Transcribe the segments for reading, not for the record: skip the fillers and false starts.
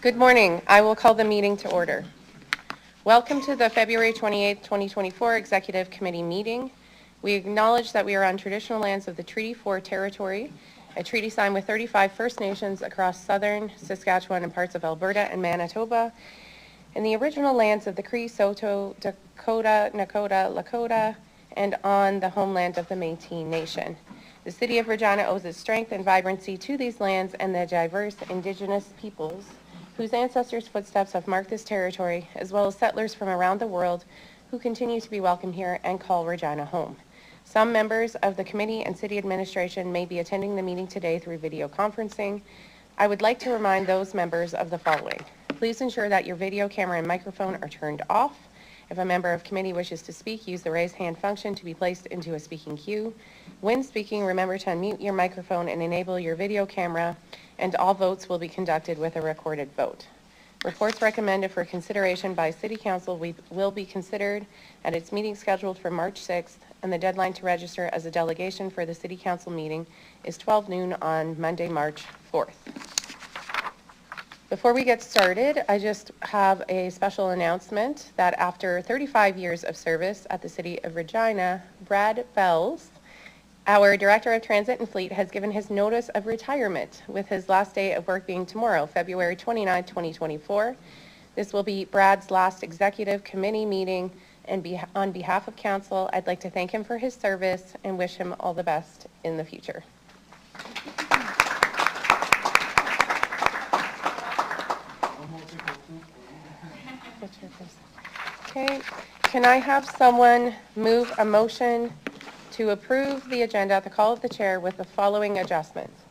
Good morning. I will call the meeting to order. Welcome to the February 28th, 2024 Executive Committee meeting. We acknowledge that we are on traditional lands of the Treaty 4 territory, a treaty signed with 35 First Nations across southern Saskatchewan and parts of Alberta and Manitoba, and the original lands of the Cree, Saulteaux, Dakota, Nakota, Lakota, and on the homeland of the Métis Nation. The City of Regina owes its strength and vibrancy to these lands and the diverse Indigenous peoples whose ancestors' footsteps have marked this territory, as well as settlers from around the world who continue to be welcome here and call Regina home. Some members of the committee and city administration may be attending the meeting today through video conferencing. I would like to remind those members of the following. Please ensure that your video camera and microphone are turned off. If a member of committee wishes to speak, use the raise hand function to be placed into a speaking queue. When speaking, remember to unmute your microphone and enable your video camera, and all votes will be conducted with a recorded vote. Reports recommended for consideration by City Council will be considered at its meeting scheduled for March 6th, and the deadline to register as a delegation for the City Council meeting is 12 noon on Monday, March 4th. Before we get started, I just have a special announcement that after 35 years of service at the City of Regina, Brad Bells, our Director of Transit and Fleet, has given his notice of retirement, with his last day of work being tomorrow, February 29, 2024. This will be Brad's last executive committee meeting, and on behalf of council, I'd like to thank him for his service and wish him all the best in the future. Okay, can I have someone move a motion to approve the agenda at the call of the chair with the following adjustments?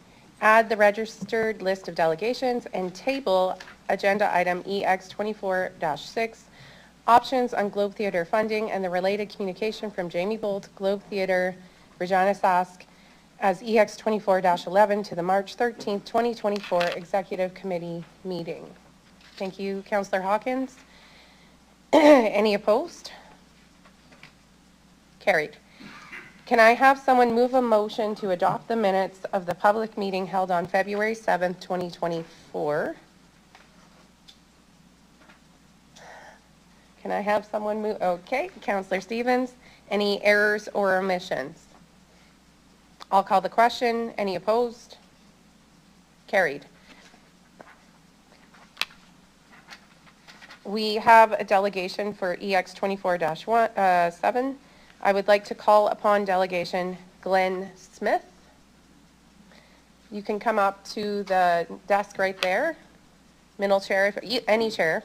Add the registered list of delegations and table agenda item EX24-6, options on Globe Theatre funding and the related communication from Jamie Bolt, Globe Theatre, Regina Sask, as EX24-11 to the March 13th, 2024 Executive Committee meeting. Thank you, Councillor Hawkins. Any opposed? Carried. Can I have someone move a motion to adopt the minutes of the public meeting held on February 7th, 2024? Can I have someone move? Okay, Councillor Stevens. Any errors or omissions? I'll call the question. Any opposed? Carried. We have a delegation for EX24-7. I would like to call upon delegation Glenn Smith. You can come up to the desk right there, middle chair, any chair.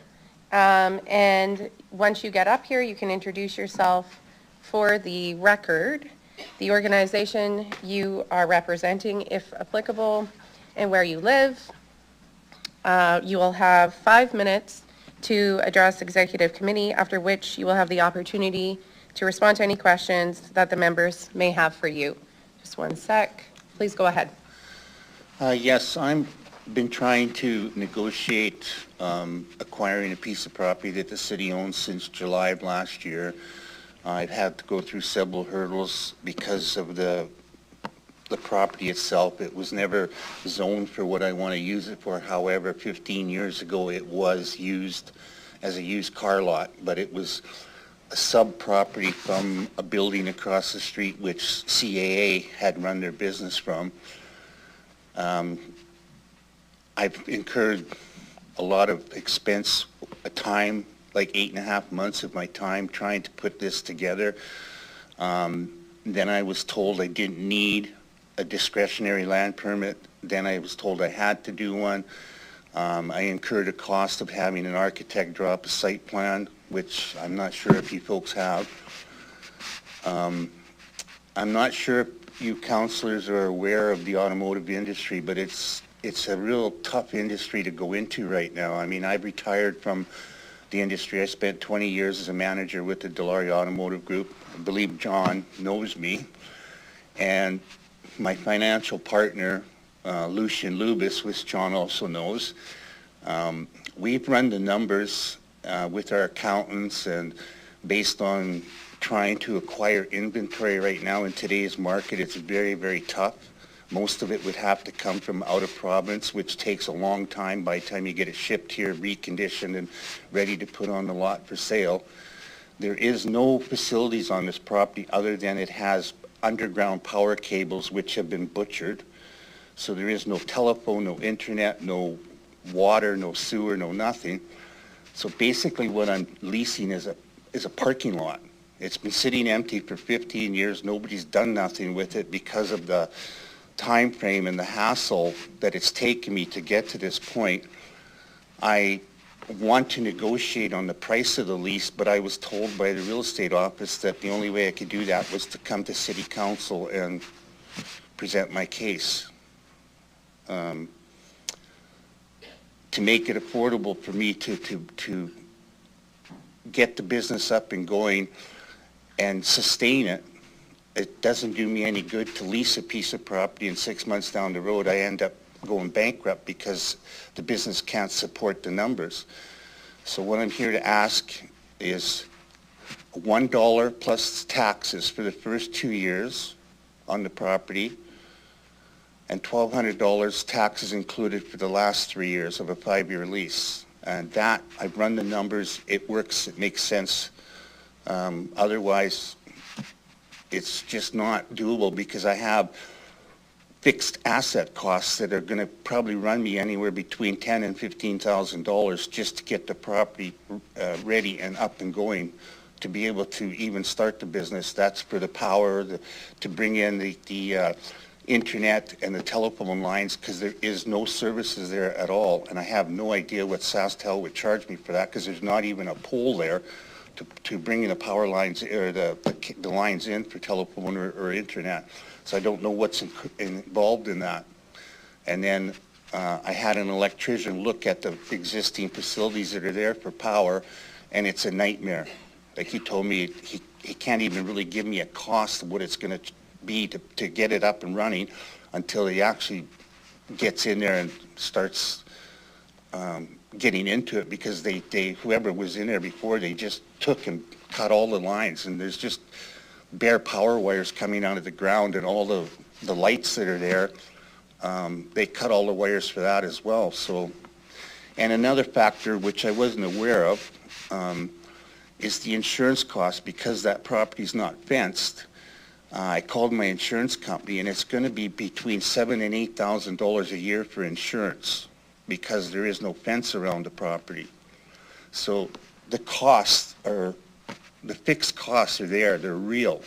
And once you get up here, you can introduce yourself for the record, the organization you are representing, if applicable, and where you live. You will have 5 minutes to address executive committee, after which you will have the opportunity to respond to any questions that the members may have for you. Just one sec. Please go ahead. Yes, I've been trying to negotiate acquiring a piece of property that the city owns since July of last year. I've had to go through several hurdles because of the property itself. It was never zoned for what I want to use it for. However, 15 years ago it was used as a used car lot, but it was a sub-property from a building across the street which CAA had run their business from. I've incurred a lot of expense, a time, like 8.5 months of my time trying to put this together. Then I was told I didn't need a discretionary land permit. Then I was told I had to do one. I incurred a cost of having an architect draw up a site plan, which I'm not sure if you folks have. I'm not sure if you councillors are aware of the automotive industry, but it's a real tough industry to go into right now. I mean, I've retired from the industry. I spent 20 years as a manager with the Dilawri Automotive Group. I believe John knows me. And my financial partner, Lucian Lubis, which John also knows, we've run the numbers with our accountants, and based on trying to acquire inventory right now in today's market, it's very, very tough. Most of it would have to come from out of province, which takes a long time by the time you get it shipped here, reconditioned, and ready to put on the lot for sale. There is no facilities on this property other than it has underground power cables which have been butchered. So there is no telephone, no internet, no water, no sewer, no nothing. So basically what I'm leasing is a parking lot. It's been sitting empty for 15 years. Nobody's done nothing with it because of the time frame and the hassle that it's taken me to get to this point. I want to negotiate on the price of the lease, but I was told by the real estate office that the only way I could do that was to come to city council and present my case. To make it affordable for me to get the business up and going and sustain it. It doesn't do me any good to lease a piece of property and 6 months down the road I end up going bankrupt because the business can't support the numbers. So what I'm here to ask is $1 plus taxes for the first 2 years on the property, and $1,200 taxes included for the last 3 years of a 5-year lease. And that, I've run the numbers, it works, it makes sense. Otherwise, it's just not doable because I have fixed asset costs that are going to probably run me anywhere between $10,000 and $15,000 just to get the property ready and up and going to be able to even start the business. That's for the power, to bring in the internet and the telephone lines, because there is no services there at all, and I have no idea what SaskTel would charge me for that because there's not even a pole there to bring in the power lines or the lines in for telephone or internet. So I don't know what's involved in that. And then I had an electrician look at the existing facilities that are there for power, and it's a nightmare. Like he told me, he can't even really give me a cost of what it's going to be to get it up and running until he actually gets in there and starts getting into it, because they whoever was in there before, they just took and cut all the lines, and there's just bare power wires coming out of the ground, and all the lights that are there, they cut all the wires for that as well. So, and another factor which I wasn't aware of is the insurance cost, because that property's not fenced. I called my insurance company, and it's going to be between $7,000 and $8,000 a year for insurance because there is no fence around the property. So the costs are, the fixed costs are there, they're real.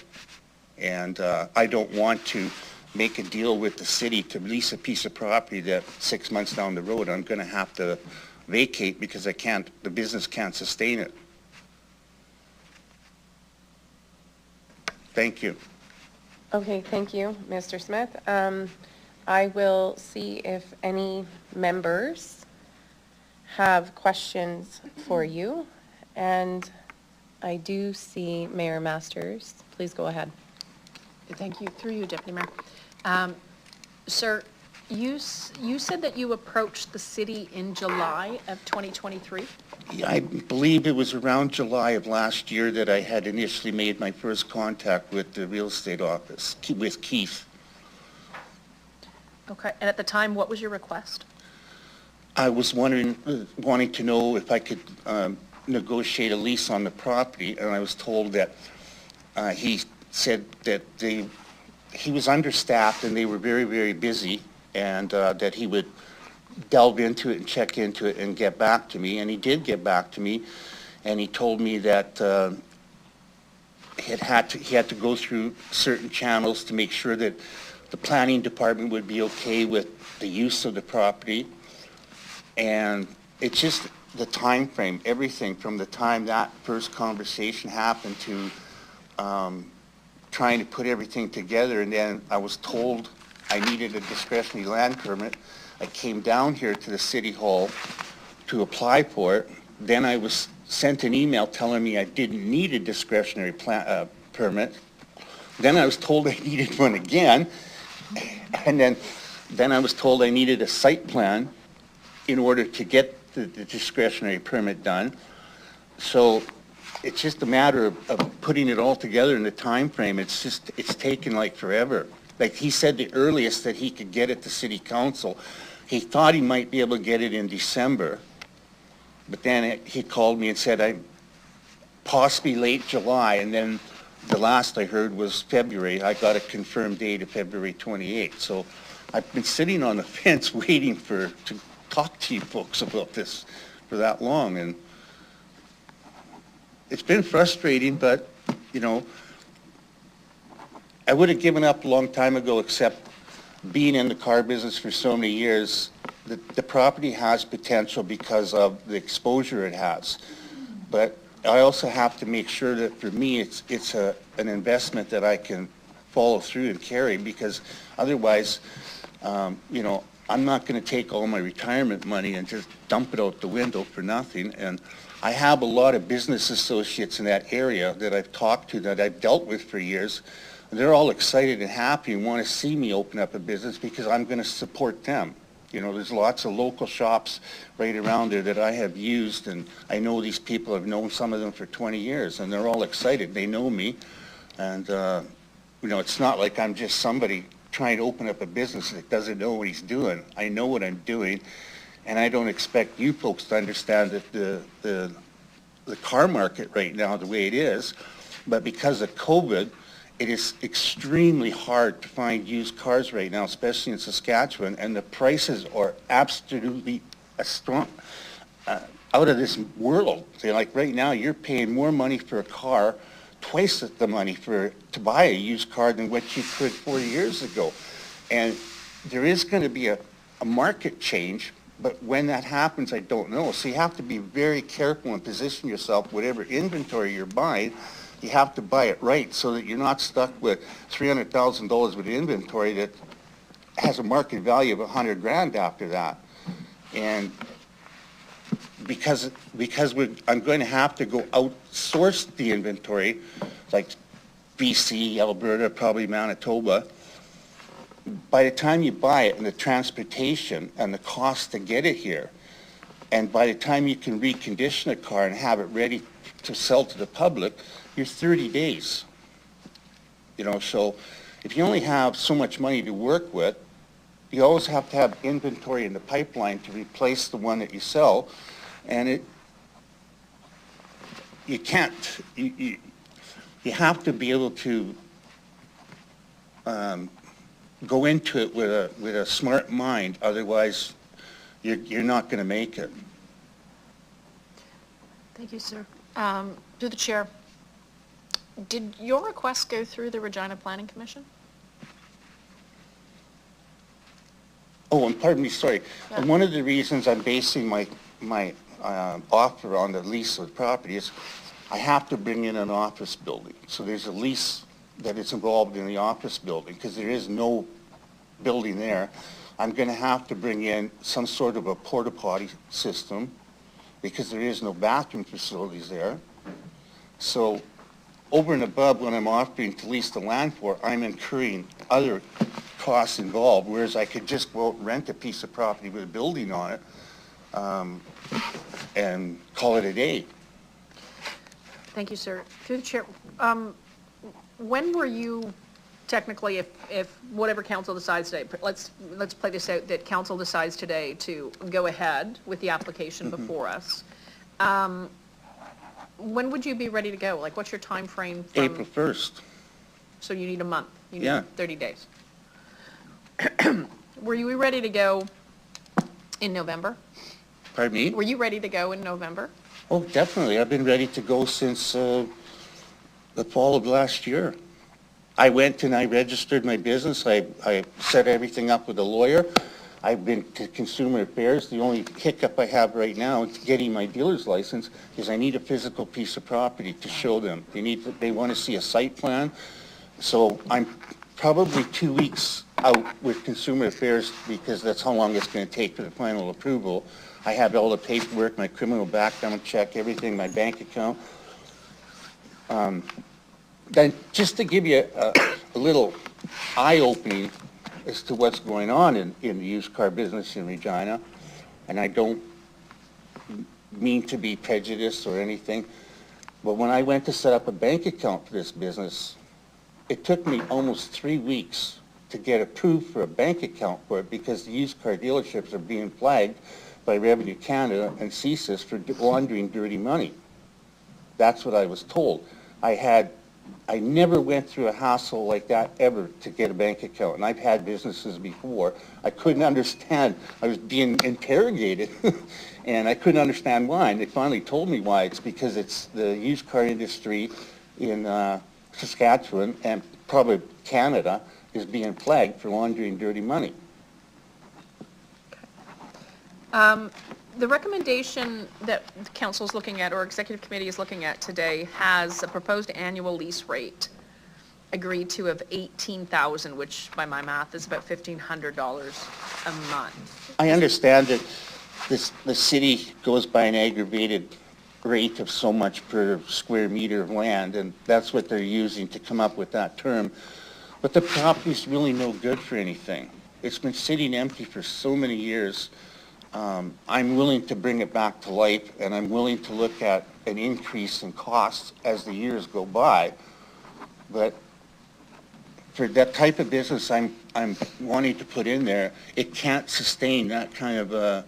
And I don't want to make a deal with the city to lease a piece of property that 6 months down the road I'm going to have to vacate because the business can't sustain it. Thank you. Okay, thank you, Mr. Smith. I will see if any members have questions for you, and I do see Mayor Masters. Please go ahead. Thank you. Through you, Deputy Mayor. Sir, you said that you approached the city in July of 2023? Yeah, I believe it was around July of last year that I had initially made my first contact with the real estate office, with Keith. Okay, and at the time, what was your request? I was wanting to know if I could negotiate a lease on the property, and I was told that he said that he was understaffed and they were very, very busy, and that he would delve into it and check into it and get back to me. And he did get back to me, and he told me that he had to go through certain channels to make sure that the planning department would be okay with the use of the property. And it's just the time frame, everything from the time that first conversation happened to trying to put everything together. And then I was told I needed a discretionary land permit. I came down here to the city hall to apply for it. Then I was sent an email telling me I didn't need a discretionary permit. Then I was told I needed one again. And then I was told I needed a site plan in order to get the discretionary permit done. So it's just a matter of putting it all together in the time frame. It's taken like forever. Like, he said the earliest that he could get it to city council, he thought he might be able to get it in December, but then he called me and said, I'm possibly late July, and then the last I heard was February. I got a confirmed date of February 28th. So I've been sitting on the fence waiting to talk to you folks about this for that long, and it's been frustrating, but, you know, I would have given up a long time ago, except being in the car business for so many years, the property has potential because of the exposure it has. But I also have to make sure that for me, it's an investment that I can follow through and carry, because otherwise, you know, I'm not going to take all my retirement money and just dump it out the window for nothing. And I have a lot of business associates in that area that I've talked to, that I've dealt with for years. They're all excited and happy and want to see me open up a business because I'm going to support them. You know, there's lots of local shops right around there that I have used, and I know these people. I've known some of them for 20 years, and they're all excited. They know me, and, you know, it's not like I'm just somebody trying to open up a business that doesn't know what he's doing. I know what I'm doing, and I don't expect you folks to understand that the car market right now the way it is, but because of COVID, it is extremely hard to find used cars right now, especially in Saskatchewan, and the prices are absolutely out of this world. So, like, right now, you're paying more money for a car, twice the money to buy a used car than what you could 40 years ago. And there is going to be a market change, but when that happens, I don't know. So you have to be very careful and position yourself, whatever inventory you're buying, you have to buy it right so that you're not stuck with $300,000 with inventory that has a market value of $100,000 after that. And because I'm going to have to go outsource the inventory, like BC, Alberta, probably Manitoba, by the time you buy it and the transportation and the cost to get it here, and by the time you can recondition a car and have it ready to sell to the public, you're 30 days. You know, so if you only have so much money to work with, you always have to have inventory in the pipeline to replace the one that you sell, and you can't, you have to be able to go into it with a smart mind, otherwise you're not going to make it. Thank you, sir. Through the chair, did your request go through the Regina Planning Commission? Oh, and pardon me, sorry. Yeah. And one of the reasons I'm basing my offer on the lease of the property is I have to bring in an office building. So there's a lease that is involved in the office building because there is no building there. I'm going to have to bring in some sort of a porta potty system because there is no bathroom facilities there. So over and above what I'm offering to lease the land for, I'm incurring other costs involved, whereas I could just go out and rent a piece of property with a building on it and call it a day. Thank you, sir. Through the chair, when were you technically, if whatever council decides today, let's play this out, that council decides today to go ahead with the application before us, when would you be ready to go? Like, what's your time frame from? April 1st. So you need a month? You need Yeah. 30 days. Were you ready to go in November? Pardon me? Were you ready to go in November? Oh, definitely. I've been ready to go since the fall of last year. I went and I registered my business. I set everything up with a lawyer. I've been to Consumer Affairs. The only hiccup I have right now is getting my dealer's license is I need a physical piece of property to show them. They want to see a site plan. So I'm probably 2 weeks out with Consumer Affairs because that's how long it's going to take for the final approval. I have all the paperwork, my criminal background check, everything, my bank account. Then just to give you a little eye-opening as to what's going on in the used car business in Regina, and I don't mean to be prejudiced or anything, but when I went to set up a bank account for this business, it took me almost 3 weeks to get approved for a bank account for it because the used car dealerships are being flagged by Revenue Canada and CSIS for laundering dirty money. That's what I was told. I never went through a hassle like that ever to get a bank account, and I've had businesses before. I couldn't understand. I was being interrogated, and I couldn't understand why, and they finally told me why. It's because it's the used car industry in Saskatchewan and probably Canada is being flagged for laundering dirty money. The recommendation that the council is looking at, or executive committee is looking at today, has a proposed annual lease rate agreed to of $18,000, which by my math is about $1,500 a month. I understand that the city goes by an aggravated rate of so much per square meter of land, and that's what they're using to come up with that term. But the property's really no good for anything. It's been sitting empty for so many years. I'm willing to bring it back to life, and I'm willing to look at an increase in costs as the years go by. But for that type of business I'm wanting to put in there, it can't sustain that kind of a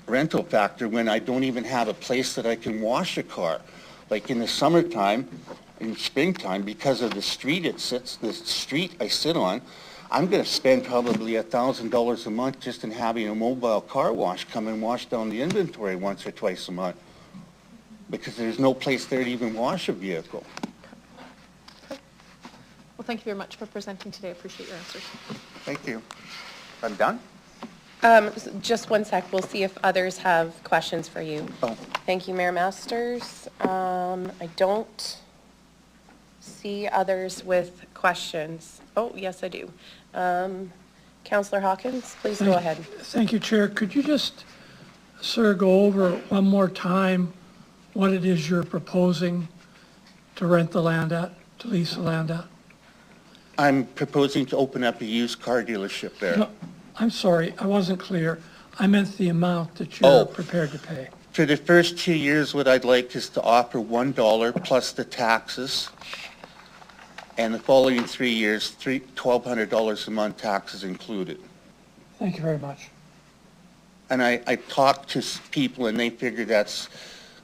rental factor when I don't even have a place that I can wash a car. Like in the summertime, in springtime, because of the street the street I sit on, I'm going to spend probably $1,000 a month just in having a mobile car wash come and wash down the inventory once or twice a month, because there's no place there to even wash a vehicle. Well, thank you very much for presenting today. I appreciate your answers. Thank you. I'm done? Just one sec, we'll see if others have questions for you. Oh. Thank you, Mayor Masters. I don't see others with questions. Oh, yes, I do. Councillor Hawkins, please go ahead. Thank you, Chair. Could you just, sir, go over one more time what it is you're proposing to rent the land at, to lease the land at? I'm proposing to open up a used car dealership there. No, I'm sorry, I wasn't clear. I meant the amount that you're prepared to pay. For the first 2 years, what I'd like is to offer $1 plus the taxes, and the following 3 years, $1,200 a month, taxes included. Thank you very much. And I talked to people, and they figure that's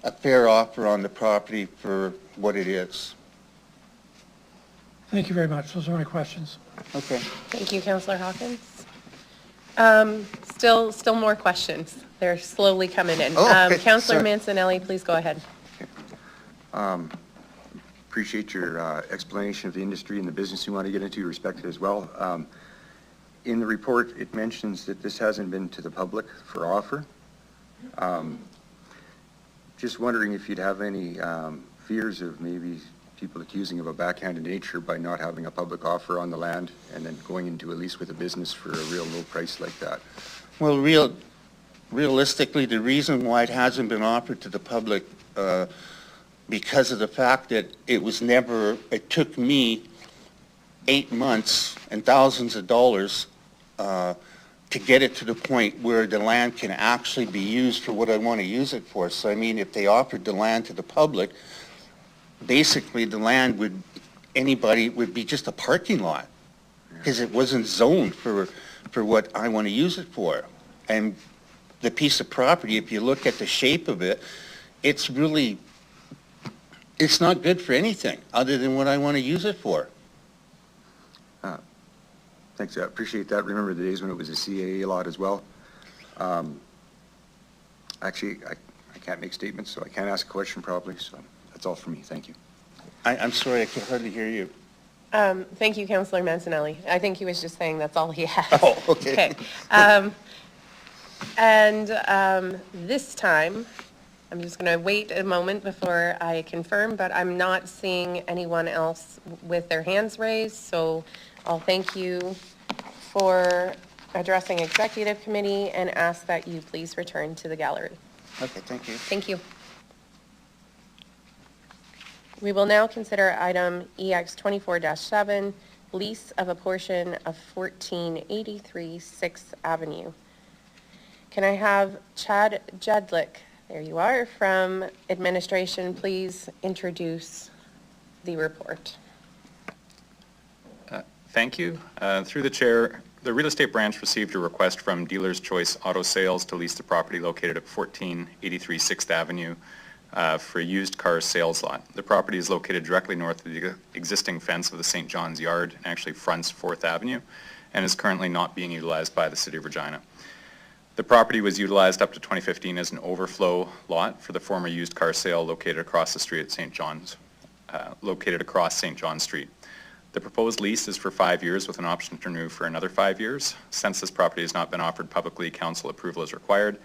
a fair offer on the property for what it is. Thank you very much. Those are my questions. Okay. Thank you, Councillor Hawkins. Still more questions. They're slowly coming in. Oh, okay. Councillor Sorry. Mancinelli, please go ahead. Appreciate your explanation of the industry and the business you want to get into, respect it as well. In the report, it mentions that this hasn't been to the public for offer. Just wondering if you'd have any fears of maybe people accusing of a backhanded nature by not having a public offer on the land and then going into a lease with a business for a real low price like that. Well, realistically, the reason why it hasn't been offered to the public, because of the fact that it took me 8 months and thousands of dollars to get it to the point where the land can actually be used for what I want to use it for. So, I mean, if they offered the land to the public, basically the land would be just a parking lot, because it wasn't zoned for what I want to use it for. And the piece of property, if you look at the shape of it, it's not good for anything other than what I want to use it for. Thanks, I appreciate that. Remember the days when it was a CAA lot as well. Actually, I can't make statements, so I can't ask a question properly, so that's all for me. Thank you. I'm sorry, I can hardly hear you. Thank you, Councillor Mancinelli. I think he was just saying that's all he has. Oh, okay. This time, I'm just going to wait a moment before I confirm, but I'm not seeing anyone else with their hands raised, so I'll thank you for addressing Executive Committee and ask that you please return to the gallery. Okay, thank you. Thank you. We will now consider item EX 24-7, lease of a portion of 1483 6th Avenue. Can I have Chad Jedlick, there you are, from administration, please introduce the report. Thank you. Through the chair, the real estate branch received a request from Dealer's Choice Auto Sales to lease the property located at 1483 6th Avenue for a used car sales lot. The property is located directly north of the existing fence of the St. John's Yard and actually fronts 4th Avenue and is currently not being utilized by the City of Regina. The property was utilized up to 2015 as an overflow lot for the former used car sale located across the street at St. John's, located across St. John Street. The proposed lease is for 5 years with an option to renew for another 5 years. Since this property has not been offered publicly, council approval is required.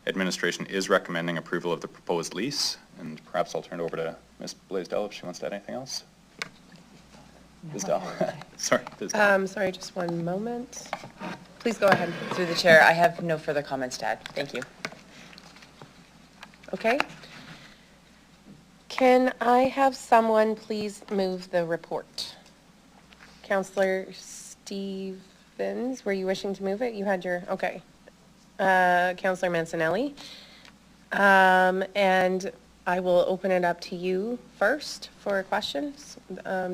Administration is recommending approval of the proposed lease, and perhaps I'll turn it over to Ms. Blaisdell if she wants to add anything else. Blaisdell. Sorry, Blaisdell. Sorry, just one moment. Please go ahead. Through the chair, I have no further comments to add. Thank you. Okay. Can I have someone please move the report? Councillor Stevens, were you wishing to move it? You had your, okay. Councillor Mancinelli. And I will open it up to you first for questions.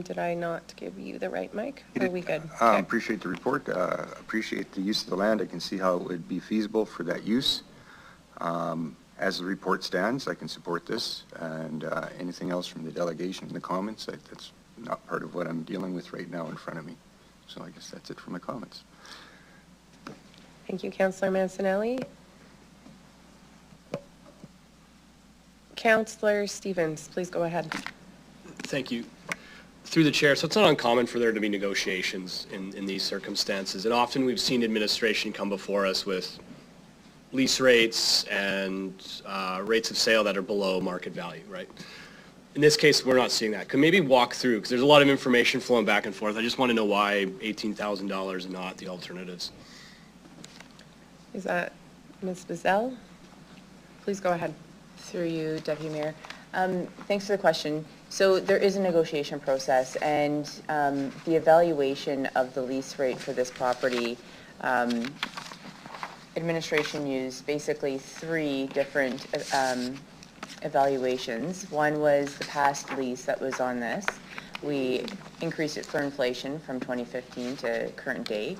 Did I not give you the right mic? Are we good? Okay. Appreciate the report, appreciate the use of the land. I can see how it would be feasible for that use. As the report stands, I can support this, and anything else from the delegation in the comments, that's not part of what I'm dealing with right now in front of me. So I guess that's it for my comments. Thank you, Councillor Mancinelli. Councillor Stevens, please go ahead. Thank you. Through the chair, so it's not uncommon for there to be negotiations in these circumstances, and often we've seen administration come before us with lease rates and rates of sale that are below market value, right? In this case, we're not seeing that. Could maybe walk through, because there's a lot of information flowing back and forth. I just want to know why $18,000 and not the alternatives. Is that Ms. Bazell? Please go ahead. Through you, Deputy Mayor. Thanks for the question. So there is a negotiation process, and the evaluation of the lease rate for this property, administration used basically 3 different evaluations. One was the past lease that was on this. We increased it for inflation from 2015 to current day.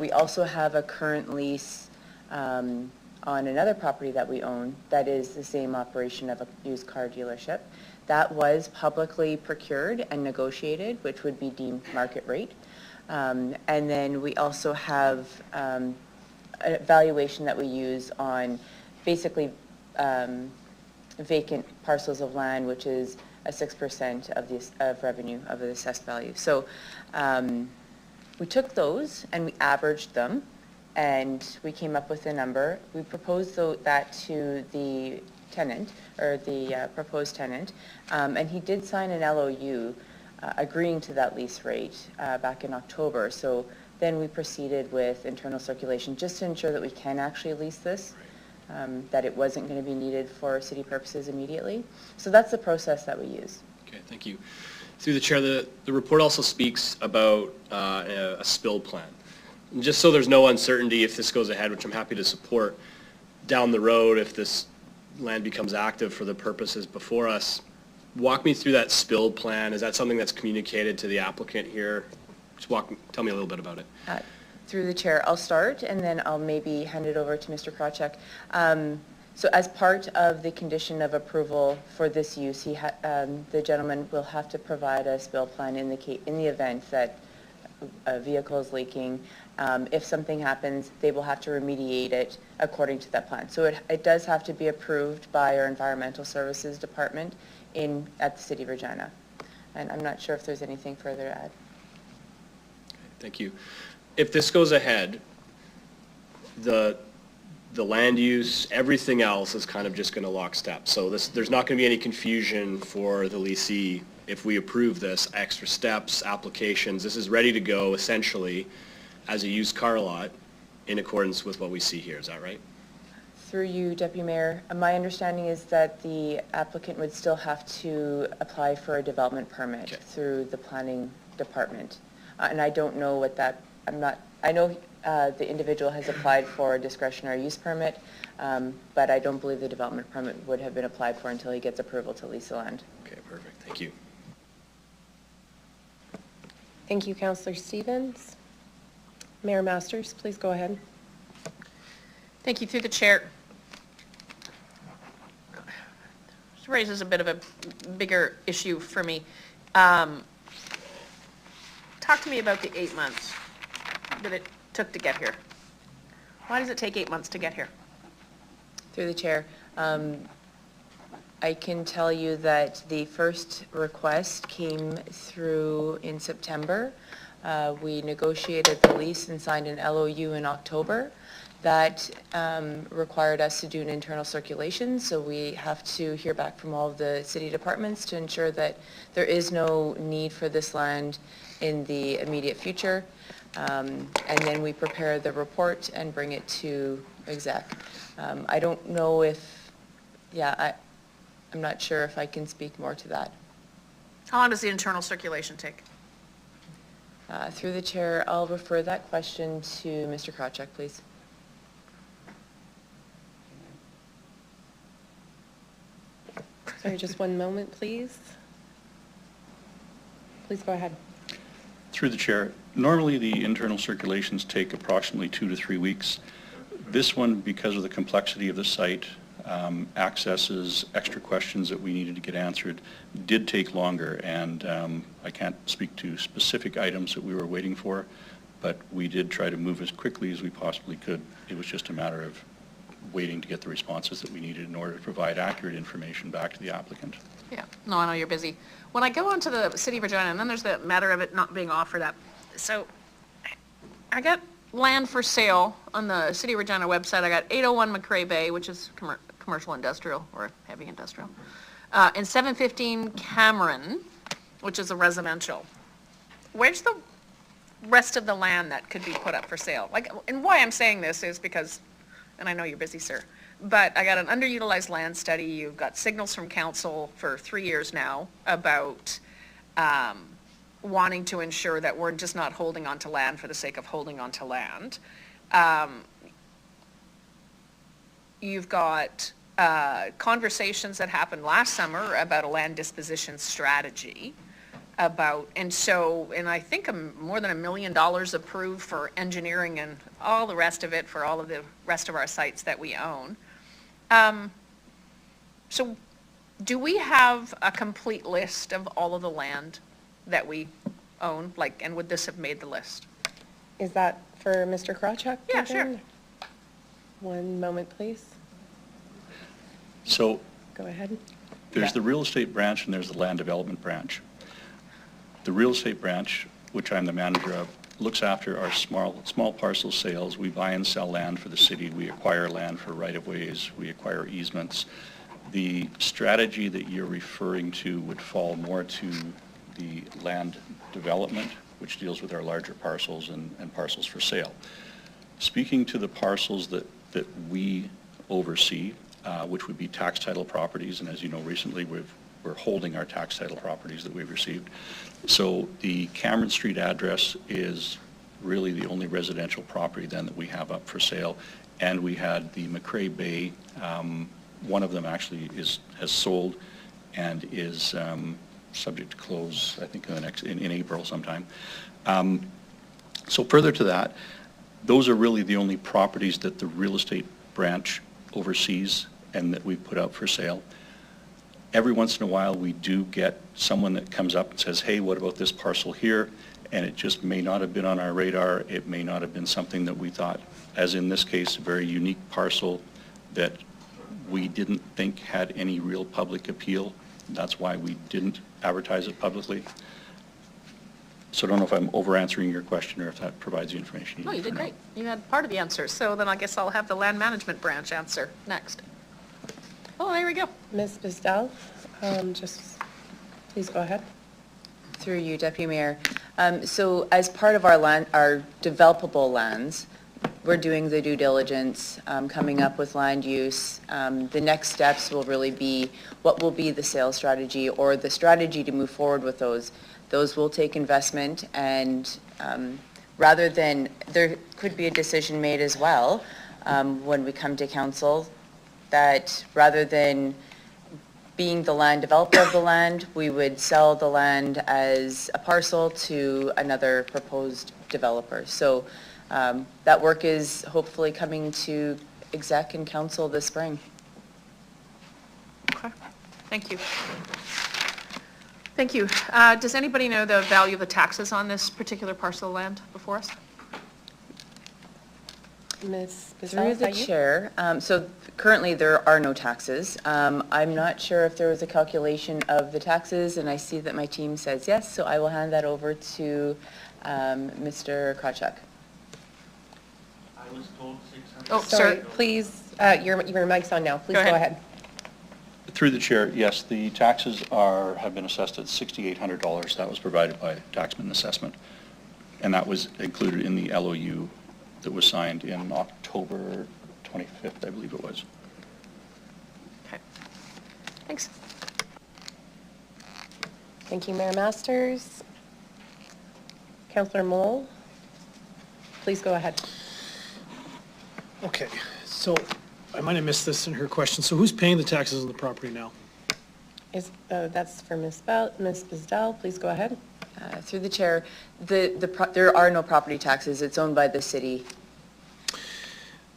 We also have a current lease on another property that we own that is the same operation of a used car dealership. That was publicly procured and negotiated, which would be deemed market rate. And then we also have an evaluation that we use on basically vacant parcels of land, which is a 6% of revenue of the assessed value. So we took those and we averaged them, and we came up with a number. We proposed that to the tenant, or the proposed tenant, and he did sign an LOU agreeing to that lease rate back in October. So then we proceeded with internal circulation just to ensure that we can actually lease this, that it wasn't going to be needed for city purposes immediately. So that's the process that we use. Okay, thank you. Through the chair, the report also speaks about a spill plan. And just so there's no uncertainty if this goes ahead, which I'm happy to support, down the road, if this land becomes active for the purposes before us, walk me through that spill plan. Is that something that's communicated to the applicant here? Just tell me a little bit about it. Through the chair, I'll start, and then I'll maybe hand it over to Mr. Krawczyk. So as part of the condition of approval for this use, the gentleman will have to provide a spill plan in the event that a vehicle is leaking. If something happens, they will have to remediate it according to that plan. So it does have to be approved by our Environmental Services Department at the City of Regina. And I'm not sure if there's anything further to add. Thank you. If this goes ahead, the land use, everything else is kind of just going to lockstep. So there's not going to be any confusion for the leasee if we approve this, extra steps, applications. This is ready to go essentially as a used car lot in accordance with what we see here. Is that right? Through you, Deputy Mayor, my understanding is that the applicant would still have to apply for a development permit through the planning department. And I don't know what that, I know the individual has applied for a discretionary use permit, but I don't believe the development permit would have been applied for until he gets approval to lease the land. Okay, perfect. Thank you. Thank you, Councillor Stevens. Mayor Masters, please go ahead. Thank you, through the chair. This raises a bit of a bigger issue for me. Talk to me about the 8 months that it took to get here. Why does it take 8 months to get here? Through the chair, I can tell you that the first request came through in September. We negotiated the lease and signed an LOU in October. That required us to do an internal circulation, so we have to hear back from all of the city departments to ensure that there is no need for this land in the immediate future. And then we prepare the report and bring it to exec. I don't know if, I'm not sure if I can speak more to that. How long does the internal circulation take? Through the chair, I'll refer that question to Mr. Krawcheck, please. Sorry, just one moment, please. Please go ahead. Through the chair, normally the internal circulations take approximately 2 to 3 weeks. This one, because of the complexity of the site, accesses, extra questions that we needed to get answered, did take longer, and I can't speak to specific items that we were waiting for, but we did try to move as quickly as we possibly could. It was just a matter of waiting to get the responses that we needed in order to provide accurate information back to the applicant. Yeah, no, I know you're busy. When I go onto the City of Regina, and then there's the matter of it not being offered up. So I got land for sale on the City of Regina website. I got 801 McCrae Bay, which is commercial industrial or heavy industrial, and 715 Cameron, which is a residential. Where's the rest of the land that could be put up for sale? Like, and why I'm saying this is because, and I know you're busy, sir, but I got an underutilized land study. You've got signals from council for 3 years now about wanting to ensure that we're just not holding on to land for the sake of holding on to land. You've got conversations that happened last summer about a land disposition strategy about, and I think more than $1 million approved for engineering and all the rest of it for all of the rest of our sites that we own. So do we have a complete list of all of the land that we own? Like, and would this have made the list? Is that for Mr. Krawcheck? Yeah, again? One moment, please. So Go ahead. there's Yeah. the real estate branch and there's the land development branch. The real estate branch, which I'm the manager of, looks after our small parcel sales. We buy and sell land for the city. We acquire land for right-of-ways. We acquire easements. The strategy that you're referring to would fall more to the land development, which deals with our larger parcels and parcels for sale. Speaking to the parcels that we oversee, which would be tax title properties, and as you know, recently we're holding our tax title properties that we've received. So the Cameron Street address is really the only residential property then that we have up for sale. And we had the McCrae Bay, one of them actually has sold and is subject to close, I think in April sometime. So further to that, those are really the only properties that the real estate branch oversees and that we put out for sale. Every once in a while, we do get someone that comes up and says, hey, what about this parcel here? And it just may not have been on our radar. It may not have been something that we thought, as in this case, a very unique parcel that we didn't think had any real public appeal. That's why we didn't advertise it publicly. So I don't know if I'm over-answering your question or if that provides the information you No, need you did for now. great. You had part of the answer. So then I guess I'll have the land management branch answer next. Oh, there we go. Ms. Bisdell, just please go ahead. Through you, Deputy Mayor. So as part of our developable lands, we're doing the due diligence, coming up with land use. The next steps will really be what will be the sales strategy or the strategy to move forward with those. Those will take investment, and rather than, there could be a decision made as well when we come to council that rather than being the land developer of the land, we would sell the land as a parcel to another proposed developer. So that work is hopefully coming to exec and council this spring. Okay, thank you. Thank you. Does anybody know the value of the taxes on this particular parcel of land before us? Ms. Bizell, Through is the that you? chair, so currently there are no taxes. I'm not sure if there was a calculation of the taxes, and I see that my team says yes, so I will hand that over to Mr. Krawchuk. I was told 600. Oh, Sorry, sir. please, your mic's on now. Please Go go ahead. ahead. Through the chair, yes, the taxes have been assessed at $6,800. That was provided by Taxman Assessment, and that was included in the LOU that was signed in October 25th, I believe it was. Okay. Thanks. Thank you, Mayor Masters. Councillor Mole, please go ahead. Okay, so I might have missed this in her question. So who's paying the taxes on the property now? That's for Ms. Bizdell. Please go ahead. Through the chair, there are no property taxes. It's owned by the city.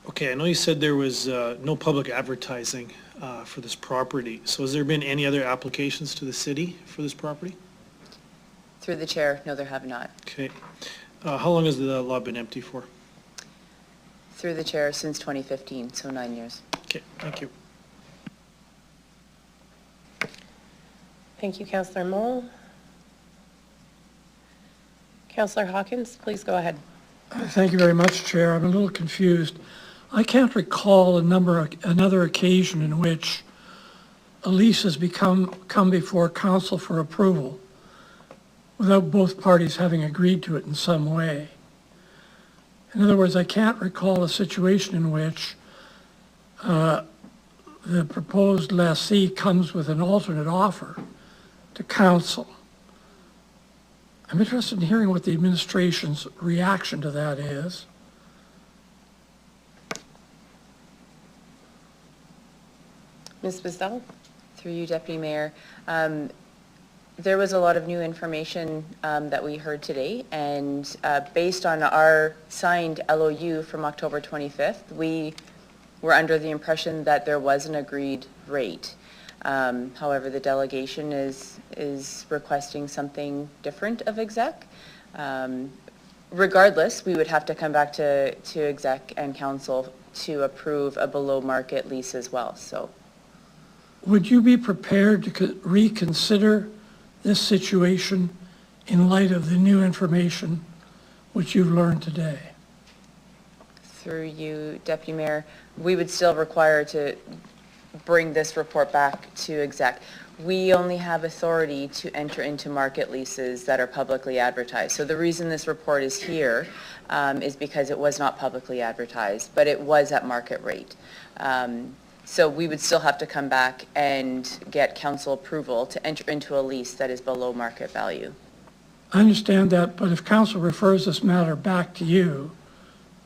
Okay, I know you said there was no public advertising for this property. So has there been any other applications to the city for this property? Through the chair, no, there have not. Okay. How long has the lot been empty for? Through the chair, since 2015, so 9 years. Okay, thank you. Thank you, Councillor Mole. Councillor Hawkins, please go ahead. Thank you very much, Chair. I'm a little confused. I can't recall another occasion in which a lease has come before council for approval without both parties having agreed to it in some way. In other words, I can't recall a situation in which the proposed lessee comes with an alternate offer to council. I'm interested in hearing what the administration's reaction to that is. Ms. Bizdell? Through you, Deputy Mayor. There was a lot of new information that we heard today, and based on our signed LOU from October 25th, we were under the impression that there was an agreed rate. However, the delegation is requesting something different of exec. Regardless, we would have to come back to exec and council to approve a below market lease as well, so. Would you be prepared to reconsider this situation in light of the new information which you've learned today? Through you, Deputy Mayor, we would still require to bring this report back to exec. We only have authority to enter into market leases that are publicly advertised. So the reason this report is here is because it was not publicly advertised, but it was at market rate. So we would still have to come back and get council approval to enter into a lease that is below market value. I understand that, but if council refers this matter back to you,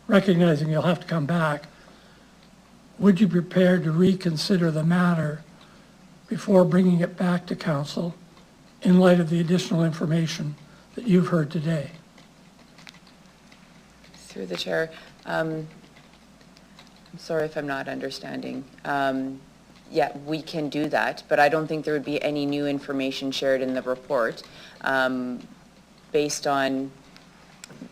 recognizing you'll have to come back, would you be prepared to reconsider the matter before bringing it back to council in light of the additional information that you've heard today? Through the chair, I'm sorry if I'm not understanding. Yeah, we can do that, but I don't think there would be any new information shared in the report based on,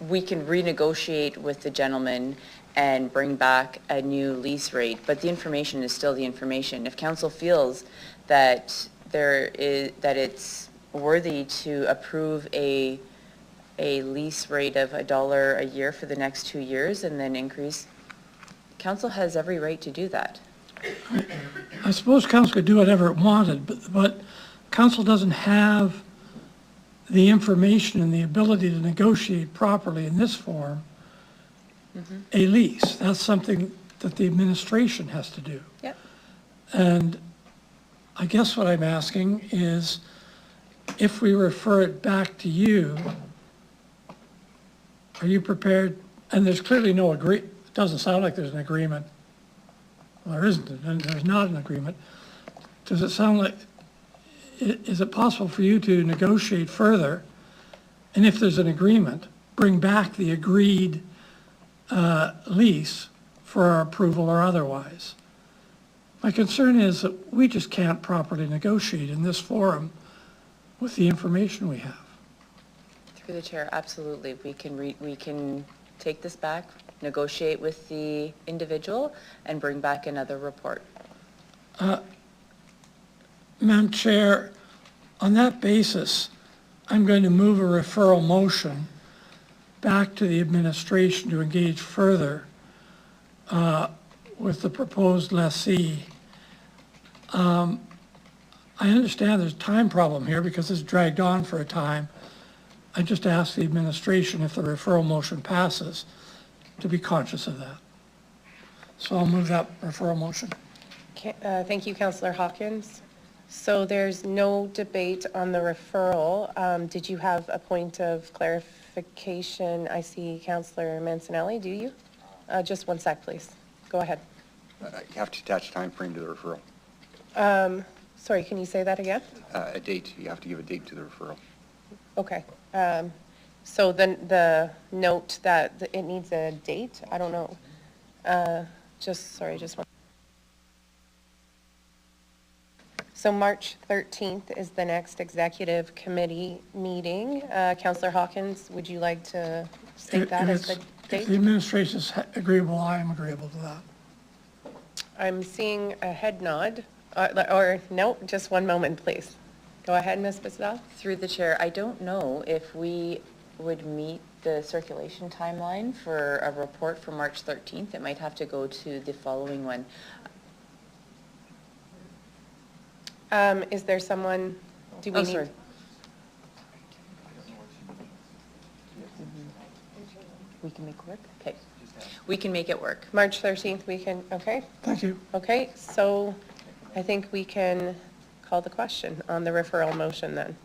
we can renegotiate with the gentleman and bring back a new lease rate, but the information is still the information. If council feels that that it's worthy to approve a lease rate of $1 a year for the next 2 years and then increase, council has every right to do that. I suppose council could do whatever it wanted, but council doesn't have the information and the ability to negotiate properly in this form a lease. That's something that the administration has to do. Yep. And I guess what I'm asking is, if we refer it back to you, are you prepared, and there's clearly no it doesn't sound like there's an agreement. Well, there isn't, and there's not an agreement. Does it sound like, is it possible for you to negotiate further? And if there's an agreement, bring back the agreed lease for our approval or otherwise? My concern is that we just can't properly negotiate in this forum with the information we have. Through the chair, absolutely. We can take this back, negotiate with the individual, and bring back another report. Madam Chair, on that basis, I'm going to move a referral motion back to the administration to engage further with the proposed lessee. I understand there's a time problem here because it's dragged on for a time. I just ask the administration, if the referral motion passes, to be conscious of that. So I'll move that referral motion. Thank you, Councillor Hawkins. So there's no debate on the referral. Did you have a point of clarification? I see Councillor Mancinelli, do you? Just one sec, please. Go ahead. You have to attach time frame to the referral. Sorry, can you say that again? A date, you have to give a date to the referral. Okay. So then the note that it needs a date, I don't know. Just one. So March 13th is the next executive committee meeting. Councillor Hawkins, would you like to state that as the If date? the administration is agreeable, I am agreeable to that. I'm seeing a head nod, or no, just one moment, please. Go ahead, Ms. Bissell. Through the chair, I don't know if we would meet the circulation timeline for a report for March 13th. It might have to go to the following one. Is there someone, do we Oh, need? sorry. We can make it work? Okay. We can make it work. March 13th, we can, okay? Thank you. Okay, so I think we can call the question on the referral motion then.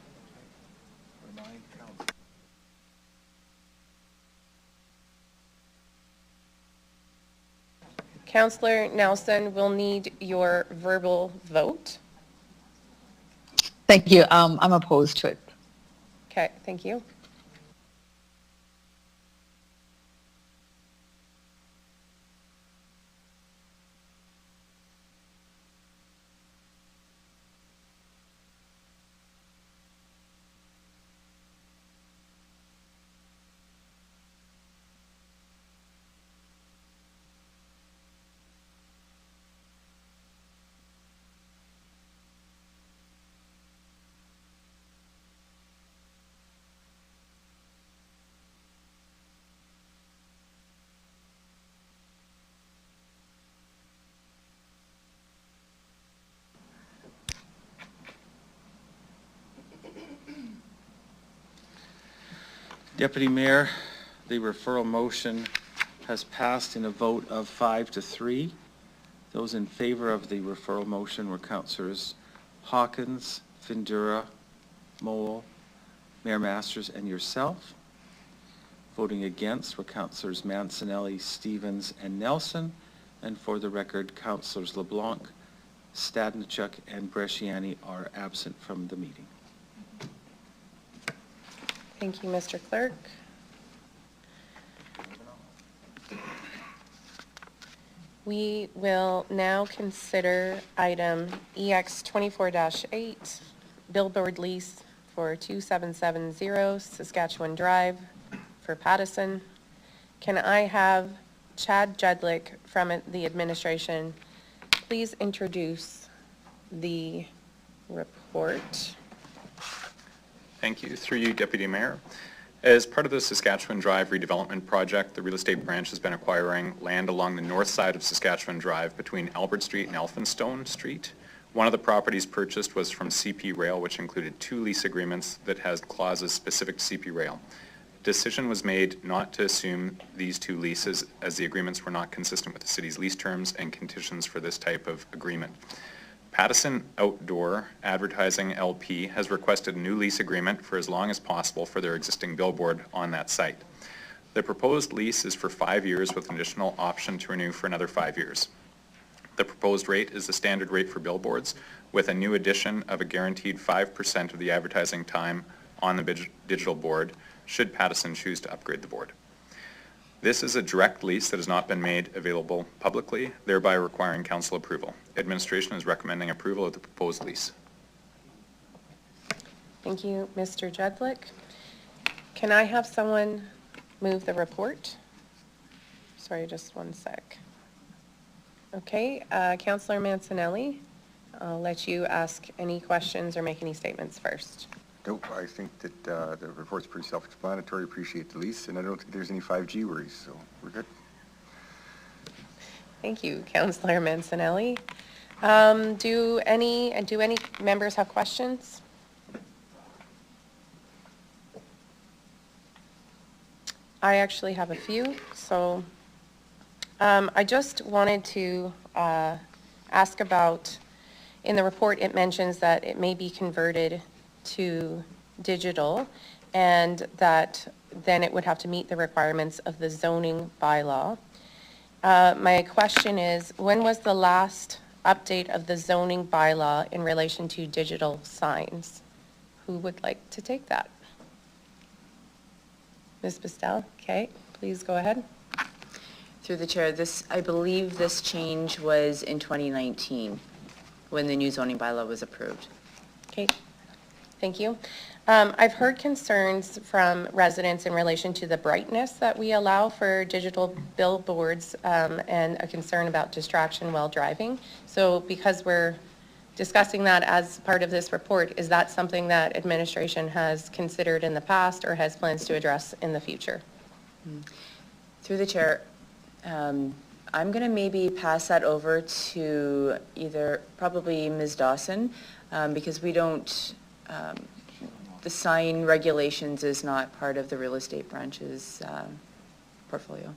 Councillor Nelson, we'll need your verbal vote. Thank you. I'm opposed to it. Okay, thank you. Deputy Mayor, the referral motion has passed in a vote of 5-3. Those in favor of the referral motion were Councillors Hawkins, Findura, Mole, Mayor Masters, and yourself. Voting against were Councillors Mancinelli, Stevens, and Nelson. And for the record, Councillors LeBlanc, Stadnichuk, and Bresciani are absent from the meeting. Thank you, Mr. Clerk. We will now consider item EX 24-8, billboard lease for 2770 Saskatchewan Drive for Pattison. Can I have Chad Judlick from the administration please introduce the report? Thank you. Through you, Deputy Mayor. As part of the Saskatchewan Drive redevelopment project, the real estate branch has been acquiring land along the north side of Saskatchewan Drive between Albert Street and Elphinstone Street. One of the properties purchased was from CP Rail, which included 2 lease agreements that has clauses specific to CP Rail. Decision was made not to assume these 2 leases as the agreements were not consistent with the city's lease terms and conditions for this type of agreement. Pattison Outdoor Advertising LP has requested a new lease agreement for as long as possible for their existing billboard on that site. The proposed lease is for 5 years with an additional option to renew for another 5 years. The proposed rate is the standard rate for billboards, with a new addition of a guaranteed 5% of the advertising time on the digital board, should Pattison choose to upgrade the board. This is a direct lease that has not been made available publicly, thereby requiring council approval. Administration is recommending approval of the proposed lease. Thank you, Mr. Jedlick. Can I have someone move the report? Sorry, just one sec. Okay, Councillor Mancinelli, I'll let you ask any questions or make any statements first. Nope, I think that the report's pretty self-explanatory. Appreciate the lease, and I don't think there's any 5G worries, so we're good. Thank you, Councillor Mancinelli. Do any members have questions? I actually have a few, so I just wanted to ask about, in the report it mentions that it may be converted to digital and that then it would have to meet the requirements of the zoning bylaw. My question is, when was the last update of the zoning bylaw in relation to digital signs? Who would like to take that? Ms. Bistel, okay, please go ahead. Through the chair, I believe this change was in 2019 when the new zoning bylaw was approved. Okay, thank you. I've heard concerns from residents in relation to the brightness that we allow for digital billboards and a concern about distraction while driving. So because we're discussing that as part of this report, is that something that administration has considered in the past or has plans to address in the future? Through the chair, I'm going to maybe pass that over to probably Ms. Dawson, because we don't, the sign regulations is not part of the real estate branch's portfolio.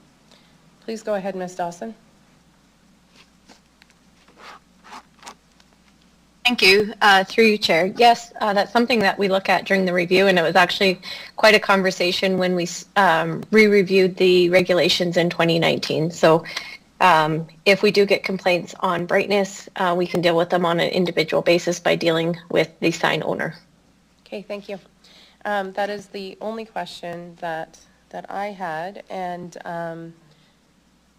Please go ahead, Ms. Dawson. Thank you. Through you, Chair. Yes, that's something that we look at during the review, and it was actually quite a conversation when we re-reviewed the regulations in 2019. So if we do get complaints on brightness, we can deal with them on an individual basis by dealing with the sign owner. Okay, thank you. That is the only question that I had, and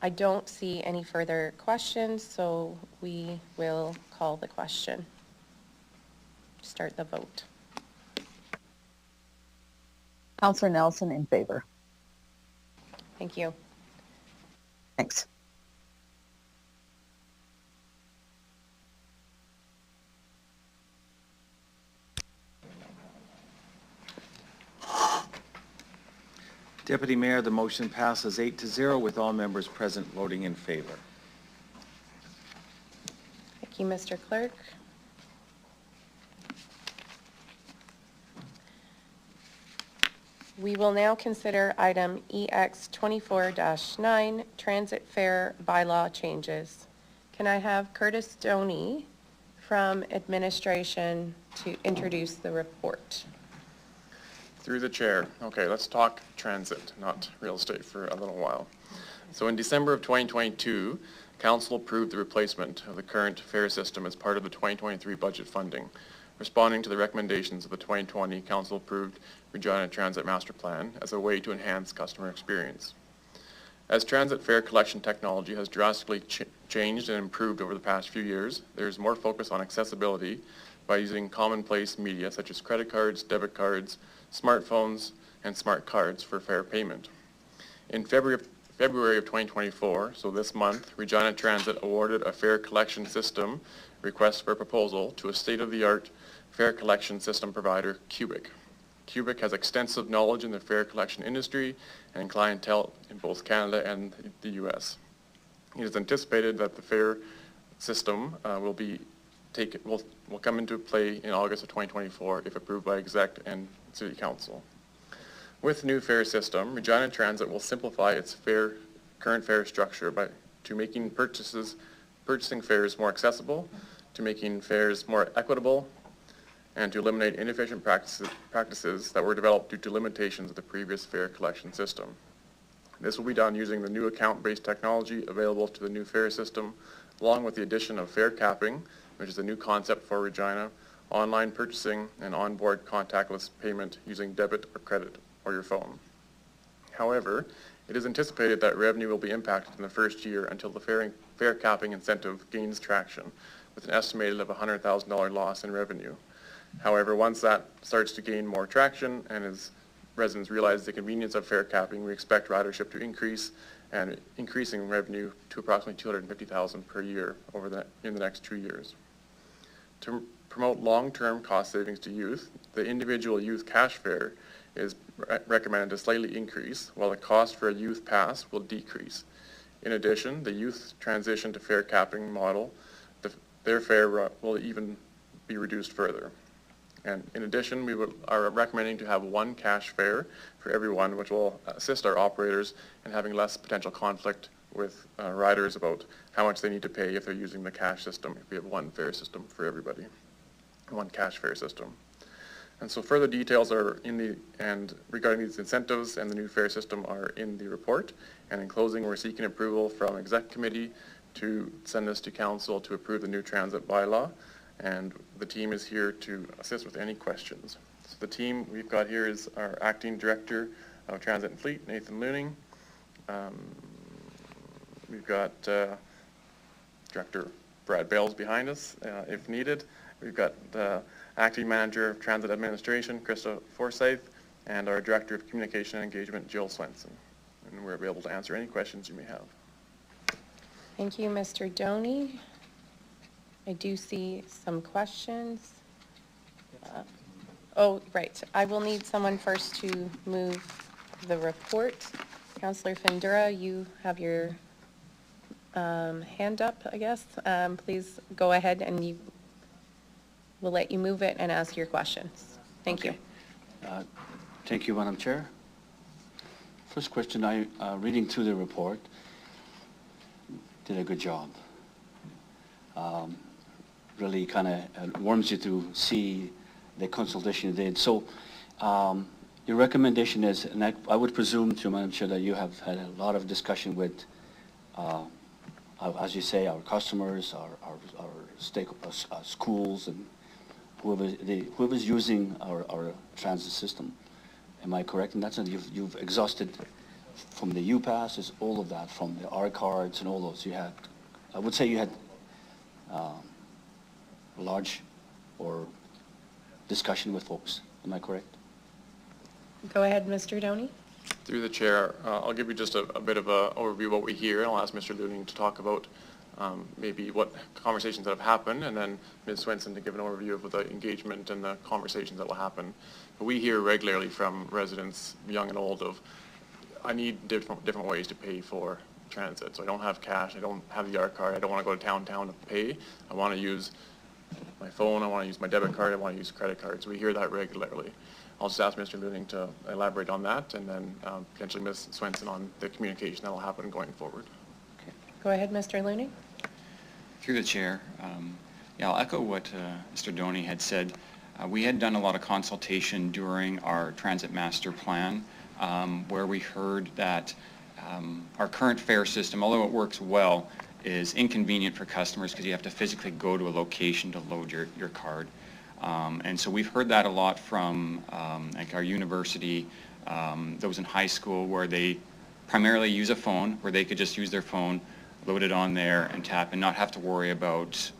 I don't see any further questions, so we will call the question. Start the vote. Councillor Nelson in favor. Thank you. Thanks. Deputy Mayor, the motion passes 8-0 with all members present voting in favor. Thank you, Mr. Clerk. We will now consider item EX 24-9, Transit Fare Bylaw Changes. Can I have Curtis Stoney from Administration to introduce the report? Through the chair. Okay, let's talk transit, not real estate for a little while. So in December of 2022, Council approved the replacement of the current fare system as part of the 2023 budget funding. Responding to the recommendations of the 2020 Council approved Regina Transit Master Plan as a way to enhance customer experience. As transit fare collection technology has drastically changed and improved over the past few years, there is more focus on accessibility by using commonplace media such as credit cards, debit cards, smartphones, and smart cards for fare payment. In February of 2024, so this month, Regina Transit awarded a fare collection system request for proposal to a state-of-the-art fare collection system provider, Cubic. Cubic has extensive knowledge in the fare collection industry and clientele in both Canada and the U.S. It is anticipated that the fare system will come into play in August of 2024 if approved by Exec and City Council. With the new fare system, Regina Transit will simplify its current fare structure to making purchasing fares more accessible, to making fares more equitable, and to eliminate inefficient practices that were developed due to limitations of the previous fare collection system. This will be done using the new account-based technology available to the new fare system, along with the addition of fare capping, which is a new concept for Regina, online purchasing, and onboard contactless payment using debit or credit or your phone. However, it is anticipated that revenue will be impacted in the first year until the fare capping incentive gains traction, with an estimated of $100,000 loss in revenue. However, once that starts to gain more traction and as residents realize the convenience of fare capping, we expect ridership to increase and increasing revenue to approximately $250,000 per year in the next 2 years. To promote long-term cost savings to youth, the individual youth cash fare is recommended to slightly increase, while the cost for a youth pass will decrease. In addition, the youth transition to fare capping model, their fare will even be reduced further. And in addition, we are recommending to have one cash fare for everyone, which will assist our operators in having less potential conflict with riders about how much they need to pay if they're using the cash system, if we have one fare system for everybody, one cash fare system. And so further details are regarding these incentives and the new fare system are in the report. And in closing, we're seeking approval from Exec Committee to send this to Council to approve the new transit bylaw. And the team is here to assist with any questions. So the team we've got here is our Acting Director of Transit and Fleet, Nathan Looning. We've got Director Brad Bales behind us, if needed. We've got the Acting Manager of Transit Administration, Krista Forsyth, and our Director of Communication and Engagement, Jill Swenson. And we're able to answer any questions you may have. Thank you, Mr. Doney. I do see some questions. Oh, right. I will need someone first to move the report. Councillor Findura, you have your hand up, I guess. Please go ahead and we'll let you move it and ask your questions. Thank you. Thank you, Madam Chair. First question, reading through the report, did a good job. Really kind of warms you to see the consultation you did. So your recommendation is, and I would presume to Madam Chair that you have had a lot of discussion with, as you say, our customers, our schools, and whoever's using our transit system. Am I correct in that sense? You've exhausted from the U-Passes, all of that, from the R cards and all those. I would say you had large or discussion with folks. Am I correct? Go ahead, Mr. Doney. Through the chair, I'll give you just a bit of an overview of what we hear, and I'll ask Mr. Looning to talk about maybe what conversations that have happened, and then Ms. Swenson to give an overview of the engagement and the conversations that will happen. But we hear regularly from residents, young and old, of I need different ways to pay for transit. So I don't have cash, I don't have the R card, I don't want to go to town to pay. I want to use my phone, I want to use my debit card, I want to use credit cards. We hear that regularly. I'll just ask Mr. Looning to elaborate on that, and then potentially Ms. Swenson on the communication that will happen going forward. Okay. Go ahead, Mr. Looning. Through the chair, I'll echo what Mr. Doney had said. We had done a lot of consultation during our transit master plan, where we heard that our current fare system, although it works well, is inconvenient for customers because you have to physically go to a location to load your card. And so we've heard that a lot from like our university, those in high school, where they primarily use a phone, where they could just use their phone, load it on there and tap and not have to worry about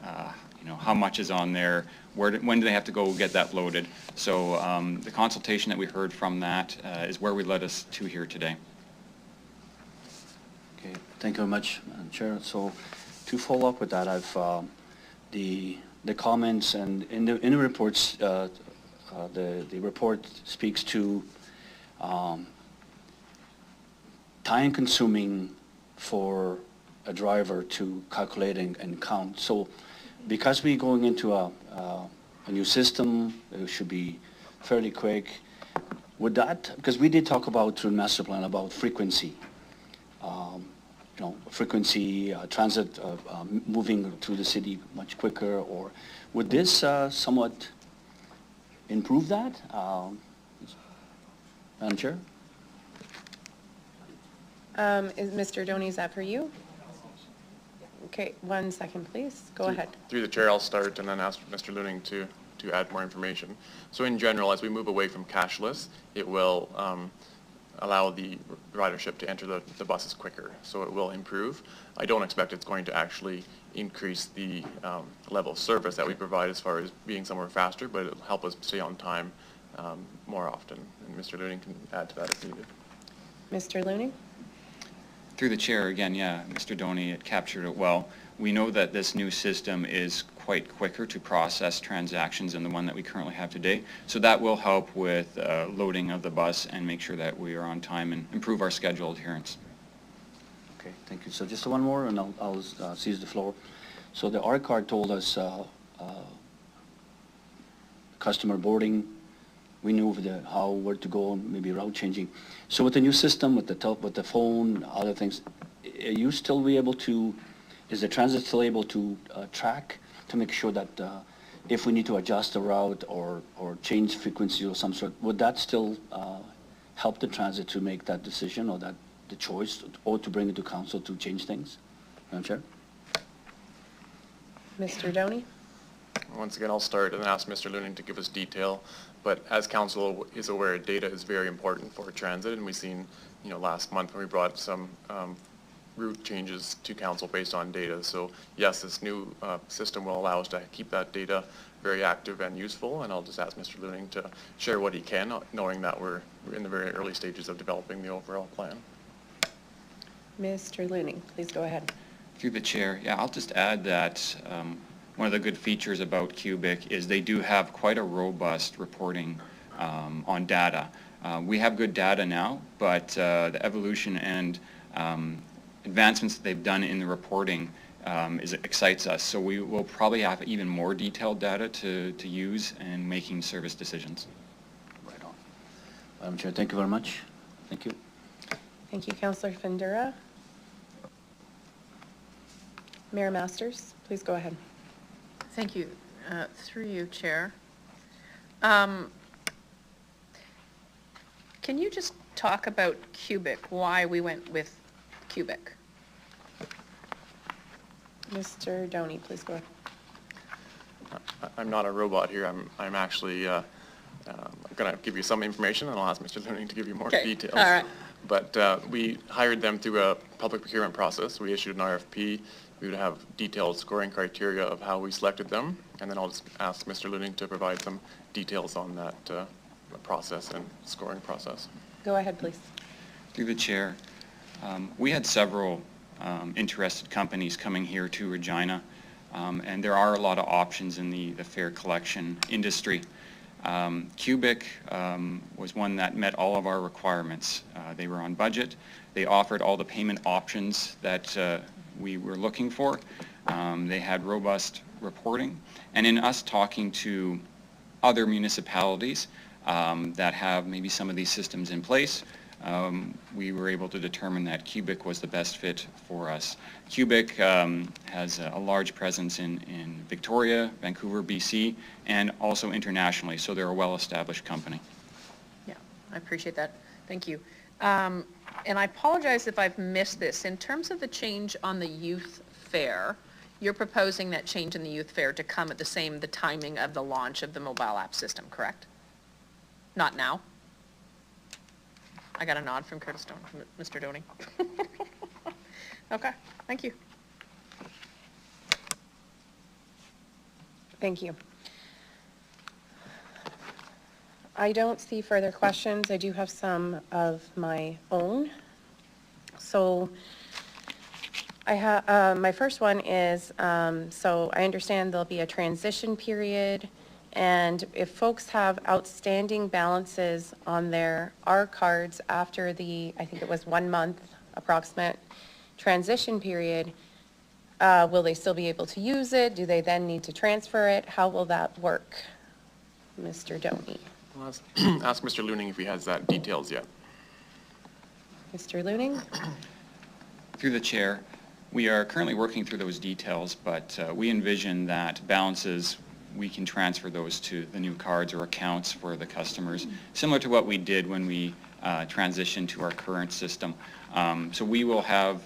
how much is on there, when do they have to go get that loaded. So the consultation that we heard from that is where we led us to here today. Okay, thank you very much, Madam Chair. So to follow up with that, I've the comments and in the reports, the report speaks to time consuming for a driver to calculate and count. So because we're going into a new system, it should be fairly quick. Would that, because we did talk about through the master plan about frequency, transit moving through the city much quicker, or would this somewhat improve that? Madam Chair? Is Mr. Doney, is that for you? Okay, 1 second, please. Go ahead. Through the chair, I'll start and then ask Mr. Looning to add more information. So in general, as we move away from cashless, it will allow the ridership to enter the buses quicker, so it will improve. I don't expect it's going to actually increase the level of service that we provide as far as being somewhere faster, but it'll help us stay on time more often. And Mr. Looning can add to that if needed. Mr. Looning? Through the chair, again, yeah, Mr. Doney had captured it well. We know that this new system is quite quicker to process transactions than the one that we currently have today. So that will help with loading of the bus and make sure that we are on time and improve our schedule adherence. Okay, thank you. So just one more, and I'll seize the floor. So the R card told us customer boarding. We knew where to go, maybe route changing. So with the new system, with the phone, other things, are you still be able to? Is the transit still able to track to make sure that if we need to adjust the route or change frequency of some sort, would that still help the transit to make that decision or that the choice, or to bring it to council to change things? Madam Chair? Mr. Doney? Once again, I'll start and ask Mr. Looning to give us detail. But as council is aware, data is very important for transit, and we've seen, last month when we brought some route changes to council based on data. So yes, this new system will allow us to keep that data very active and useful, and I'll just ask Mr. Looning to share what he can, knowing that we're in the very early stages of developing the overall plan. Mr. Looning, please go ahead. Through the chair, yeah, I'll just add that one of the good features about Cubic is they do have quite a robust reporting on data. We have good data now, but the evolution and advancements that they've done in the reporting excites us. So we will probably have even more detailed data to use in making service decisions. Right on. Madam Chair, thank you very much. Thank you. Thank you, Councillor Findura. Mayor Masters, please go ahead. Thank you. Through you, Chair. Can you just talk about Cubic, why we went with Cubic? Mr. Doney, please go ahead. I'm not a robot here. I'm actually going to give you some information, and I'll ask Mr. Looning to give you more details. All right. But we hired them through a public procurement process. We issued an RFP. We would have detailed scoring criteria of how we selected them, and then I'll just ask Mr. Looning to provide some details on that process and scoring process. Go ahead, please. Through the chair, we had several interested companies coming here to Regina, and there are a lot of options in the fare collection industry. Cubic was one that met all of our requirements. They were on budget. They offered all the payment options that we were looking for. They had robust reporting. And in us talking to other municipalities that have maybe some of these systems in place, we were able to determine that Cubic was the best fit for us. Cubic has a large presence in Victoria, Vancouver, BC, and also internationally, so they're a well-established company. Yeah, I appreciate that. Thank you. And I apologize if I've missed this. In terms of the change on the youth fare, you're proposing that change in the youth fare to come at the timing of the launch of the mobile app system, correct? Not now? I got a nod from Curtis Stone, from Mr. Doney. Okay, thank you. Thank you. I don't see further questions. I do have some of my own. So I have, my first one is, so I understand there'll be a transition period, and if folks have outstanding balances on their R cards after the, I think it was 1 month approximate transition period, will they still be able to use it? Do they then need to transfer it? How will that work? Mr. Doney. I'll ask Mr. Looning if he has that details yet. Mr. Looning? Through the chair, we are currently working through those details, but we envision that balances, we can transfer those to the new cards or accounts for the customers, similar to what we did when we transition to our current system. So we will have,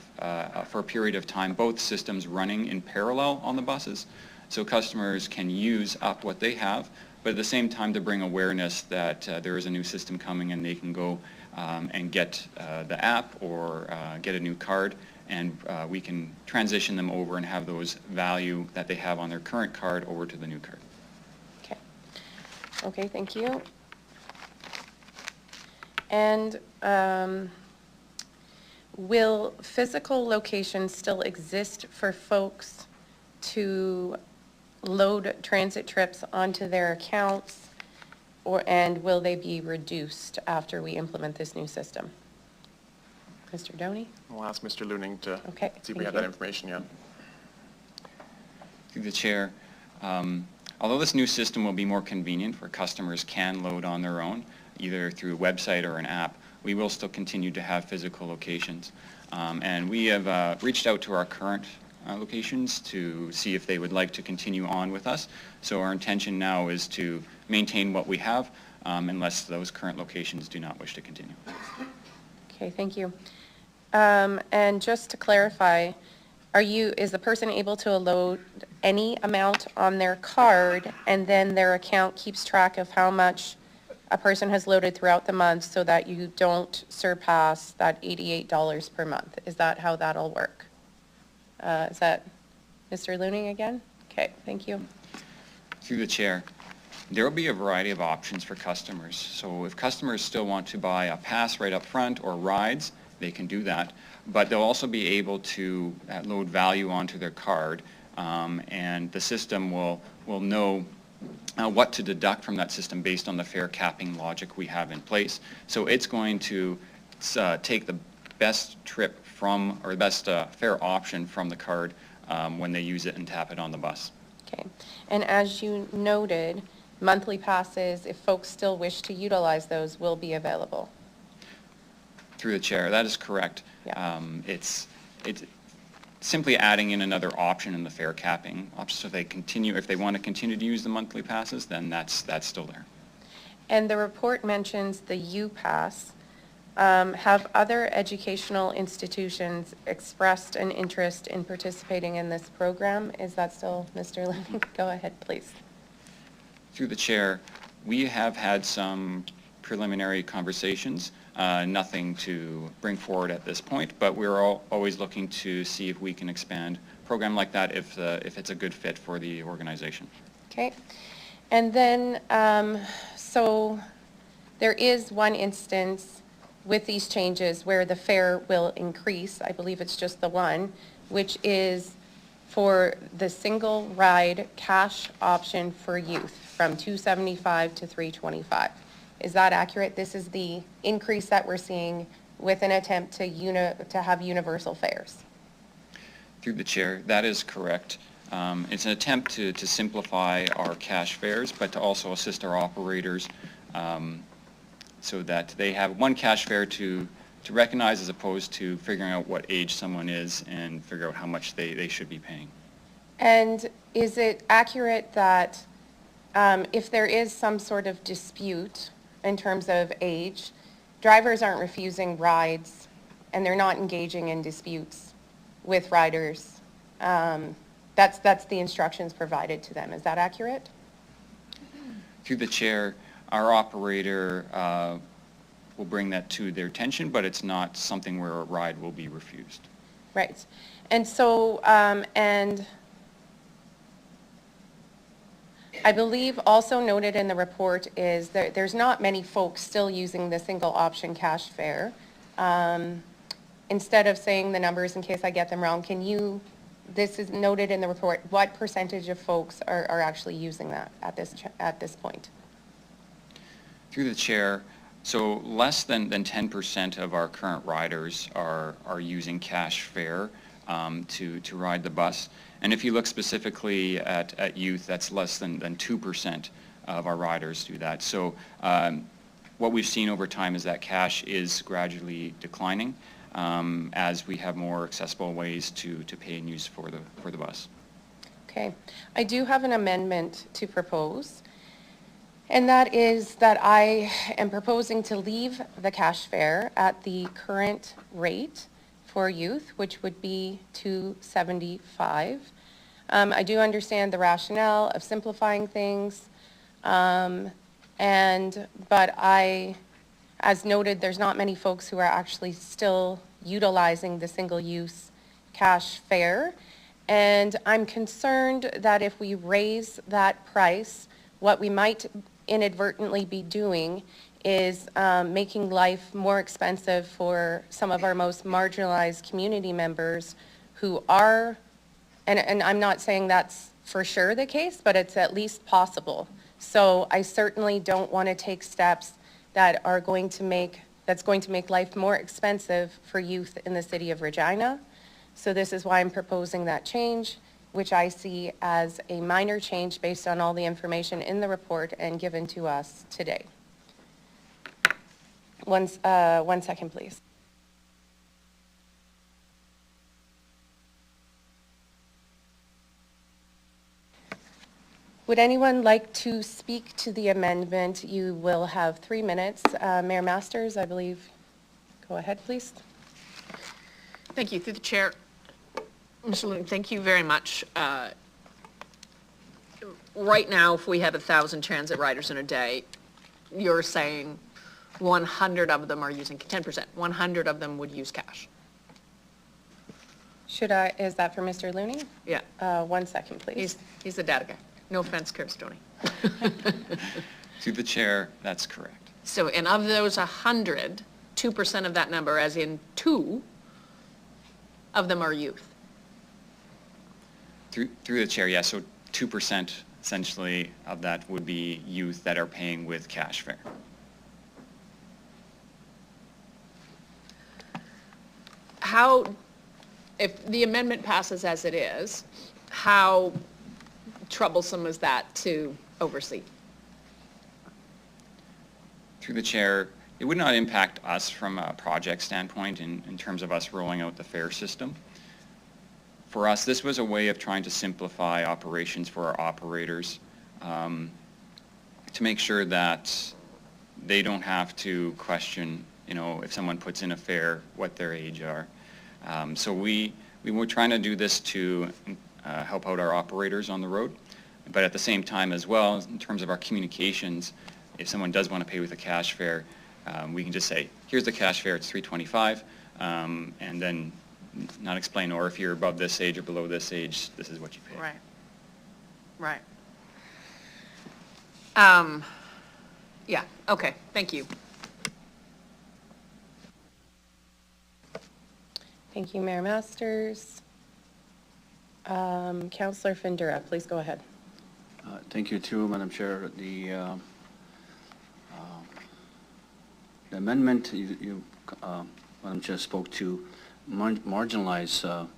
for a period of time, both systems running in parallel on the buses, so customers can use up what they have, but at the same time to bring awareness that there is a new system coming and they can go and get the app or get a new card, and we can transition them over and have those value that they have on their current card over to the new card. Okay. Okay, thank you. And will physical locations still exist for folks to load transit trips onto their accounts, and will they be reduced after we implement this new system? Mr. Doney? We'll ask Mr. Looning to Okay, see if we thank have that you. information yet. Through the chair, although this new system will be more convenient where customers can load on their own, either through a website or an app, we will still continue to have physical locations. And we have reached out to our current locations to see if they would like to continue on with us. So our intention now is to maintain what we have unless those current locations do not wish to continue. Okay, thank you. And just to clarify, is the person able to load any amount on their card, and then their account keeps track of how much a person has loaded throughout the month so that you don't surpass that $88 per month? Is that how that'll work? Is that Mr. Looning again? Okay, thank you. Through the chair, there will be a variety of options for customers. So if customers still want to buy a pass right up front or rides, they can do that. But they'll also be able to load value onto their card, and the system will know what to deduct from that system based on the fare capping logic we have in place. So it's going to take the best trip from, or the best fare option from the card when they use it and tap it on the bus. Okay, and as you noted, monthly passes, if folks still wish to utilize those, will be available. Through the chair, that is correct. Yeah. It's simply adding in another option in the fare capping option, so if they want to continue to use the monthly passes, then that's still there. And the report mentions the U-Pass. Have other educational institutions expressed an interest in participating in this program? Is that still Mr. Looning? Go ahead, please. Through the chair, we have had some preliminary conversations, nothing to bring forward at this point, but we're always looking to see if we can expand a program like that if it's a good fit for the organization. Okay. And then, so there is one instance with these changes where the fare will increase. I believe it's just the one, which is for the single ride cash option for youth from $275 to $325. Is that accurate? This is the increase that we're seeing with an attempt to have universal fares. Through the chair, that is correct. It's an attempt to simplify our cash fares, but to also assist our operators so that they have one cash fare to recognize, as opposed to figuring out what age someone is and figure out how much they should be paying. And is it accurate that if there is some sort of dispute in terms of age, drivers aren't refusing rides and they're not engaging in disputes with riders? That's the instructions provided to them. Is that accurate? Through the chair, our operator will bring that to their attention, but it's not something where a ride will be refused. Right. And so, and I believe also noted in the report is that there's not many folks still using the single option cash fare. Instead of saying the numbers in case I get them wrong, this is noted in the report, what percentage of folks are actually using that at this point? Through the chair, so less than 10% of our current riders are using cash fare to ride the bus. And if you look specifically at youth, that's less than 2% of our riders do that. So what we've seen over time is that cash is gradually declining as we have more accessible ways to pay and use for the bus. Okay. I do have an amendment to propose. And that is that I am proposing to leave the cash fare at the current rate for youth, which would be $2.75. I do understand the rationale of simplifying things, but as noted, there's not many folks who are actually still utilizing the single-use cash fare. And I'm concerned that if we raise that price, what we might inadvertently be doing is making life more expensive for some of our most marginalized community members who are, and I'm not saying that's for sure the case, but it's at least possible. So I certainly don't want to take steps that are going to make life more expensive for youth in the city of Regina. So this is why I'm proposing that change, which I see as a minor change based on all the information in the report and given to us today. One second, please. Would anyone like to speak to the amendment? You will have 3 minutes. Mayor Masters, I believe. Go ahead, please. Thank you. Through the chair. Mr. Loon, thank you very much. Right now, if we have 1,000 transit riders in a day, you're saying 100 of them are using 10%. 100 of them would use cash. Is that for Mr. Looney? Yeah. 1 second, please. He's the data guy. No offense, Kirstoni. To the chair, that's correct. So, and of those 100, 2% of that number, as in 2 of them are youth. Through the chair, yes, so 2% essentially of that would be youth that are paying with cash fare. How, if the amendment passes as it is, how troublesome is that to oversee? Through the chair, it would not impact us from a project standpoint in terms of us rolling out the fare system. For us, this was a way of trying to simplify operations for our operators to make sure that they don't have to question, if someone puts in a fare, what their age are. So we were trying to do this to help out our operators on the road, but at the same time as well, in terms of our communications, if someone does want to pay with a cash fare, we can just say, here's the cash fare, it's $3.25, and then not explain, or if you're above this age or below this age, this is what you pay. Right. Yeah, okay, thank you. Thank you, Mayor Masters. Councillor Findura, please go ahead. Thank you too, Madam Chair. The amendment Madam Chair spoke to marginalized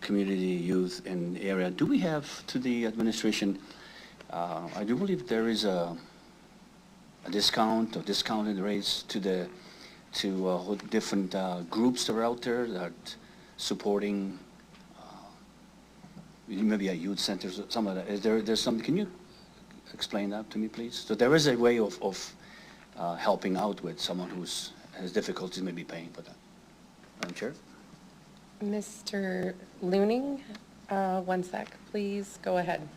community youth in the area. Do we have to the administration, I do believe there is a discount or discounted rates to different groups that are out there that supporting maybe a youth center, some of that. Is there's something, can you explain that to me, please? So there is a way of helping out with someone who's has difficulties maybe paying for that. Madam Chair? Mr. Looning, 1 sec, please go ahead.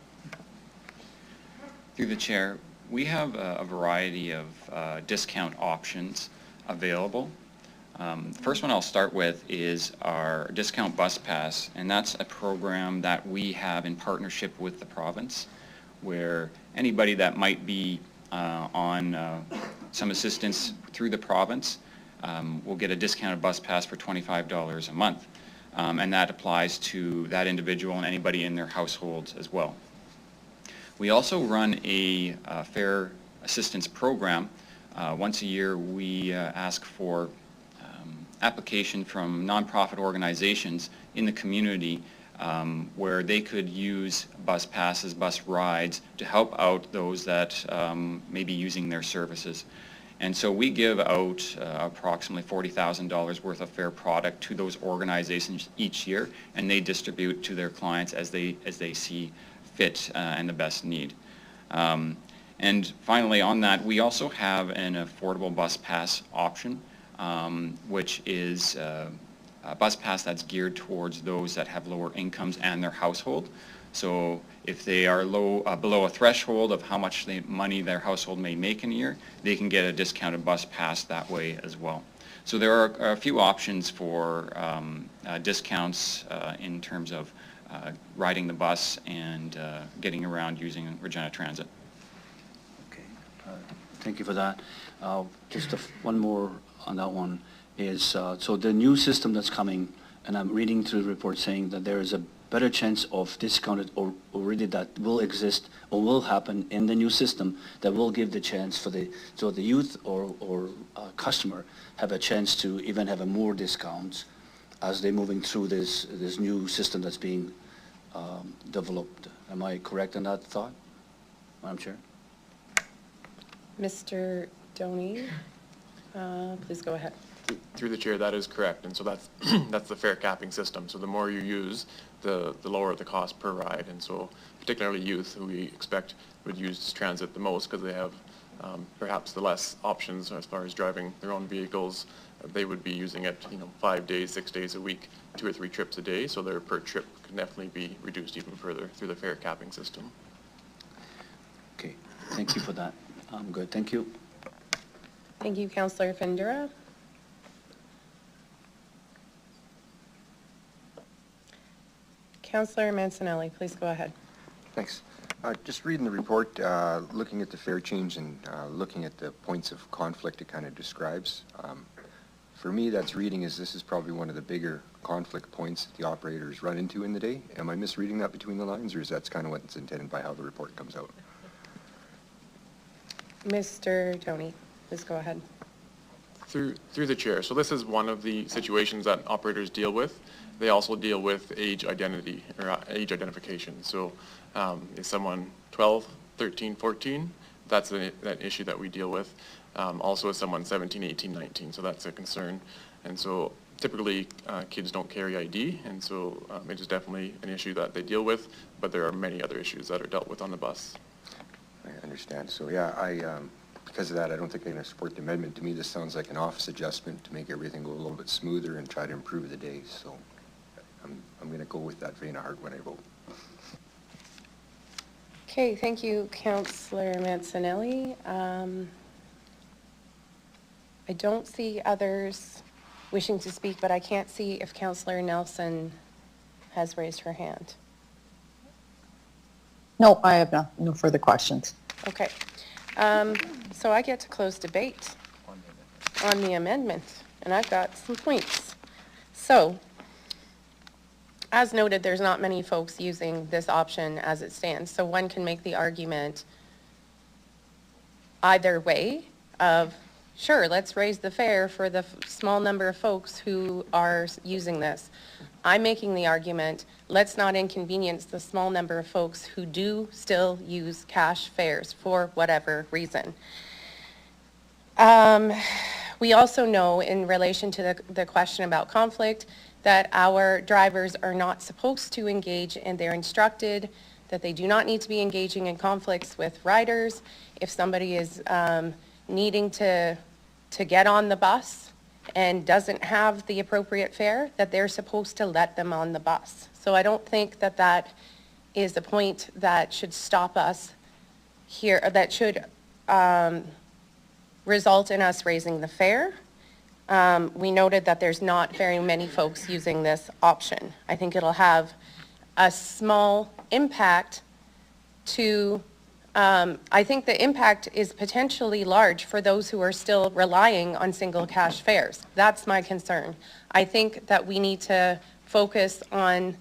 Through the chair, we have a variety of discount options available. The first one I'll start with is our discount bus pass, and that's a program that we have in partnership with the province, where anybody that might be on some assistance through the province will get a discounted bus pass for $25 a month, and that applies to that individual and anybody in their households as well. We also run a fare assistance program. Once a year we ask for application from nonprofit organizations in the community where they could use bus passes, bus rides to help out those that may be using their services. And so we give out approximately $40,000 worth of fare product to those organizations each year, and they distribute to their clients as they see fit and the best need. And finally, on that, we also have an affordable bus pass option, which is a bus pass that's geared towards those that have lower incomes and their household. So if they are below a threshold of how much money their household may make in a year, they can get a discounted bus pass that way as well. So there are a few options for discounts in terms of riding the bus and getting around using Regina Transit. Okay, thank you for that. Just one more on that one is, so the new system that's coming, and I'm reading through the report saying that there is a better chance of discounted or already that will exist or will happen in the new system that will give the chance for so the youth or customer have a chance to even have a more discounts as they're moving through this new system that's being developed. Am I correct in that thought, Madam Chair? Mr. Doney, please go ahead. Through the chair, that is correct, and so that's that's the fare capping system. So the more you use, the lower the cost per ride, and so particularly youth, who we expect would use transit the most because they have perhaps the less options as far as driving their own vehicles. They would be using it, 5 days, 6 days a week, 2 or 3 trips a day, so their per trip can definitely be reduced even further through the fare capping system. Okay, thank you for that. I'm good, thank you. Thank you, Councillor Findura. Councillor Mancinelli, please go ahead. Thanks. Just reading the report, looking at the fare change and looking at the points of conflict it kind of describes. For me, that's reading as this is probably one of the bigger conflict points that the operators run into in the day. Am I misreading that between the lines, or is that kind of what's intended by how the report comes out? Mr. Doney, please go ahead. Through the chair. So this is one of the situations that operators deal with. They also deal with age identity or age identification. So is someone 12, 13, 14? That's that issue that we deal with. Also is someone 17, 18, 19. So that's a concern. And so typically kids don't carry ID, and so it is definitely an issue that they deal with, but there are many other issues that are dealt with on the bus. I understand. So yeah, because of that, I don't think I'm going to support the amendment. To me, this sounds like an office adjustment to make everything go a little bit smoother and try to improve the day. So I'm going to go with that vein of heart when I vote. Okay, thank you, Councillor Mancinelli. I don't see others wishing to speak, but I can't see if Councillor Nelson has raised her hand. No, I have no further questions. Okay. So I get to close debate on the amendment, and I've got some points. So, as noted, there's not many folks using this option as it stands. So one can make the argument either way of, sure, let's raise the fare for the small number of folks who are using this. I'm making the argument, let's not inconvenience the small number of folks who do still use cash fares for whatever reason. We also know, in relation to the question about conflict, that our drivers are not supposed to engage, and they're instructed that they do not need to be engaging in conflicts with riders. If somebody is needing to get on the bus and doesn't have the appropriate fare, that they're supposed to let them on the bus. So I don't think that that is a point that should stop us here, that should result in us raising the fare. We noted that there's not very many folks using this option. I think it'll have a small impact to, I think the impact is potentially large for those who are still relying on single cash fares. That's my concern. I think that we need to focus on,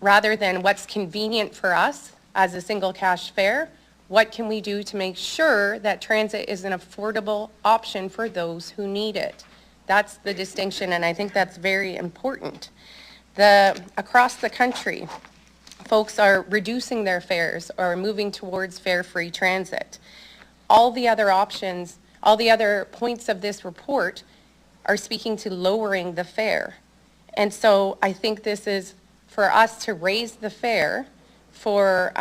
rather than what's convenient for us as a single cash fare, what can we do to make sure that transit is an affordable option for those who need it? That's the distinction, and I think that's very important. Across the country, folks are reducing their fares or moving towards fare-free transit. All the other options, all the other points of this report are speaking to lowering the fare. And so I think this is for us to raise the fare for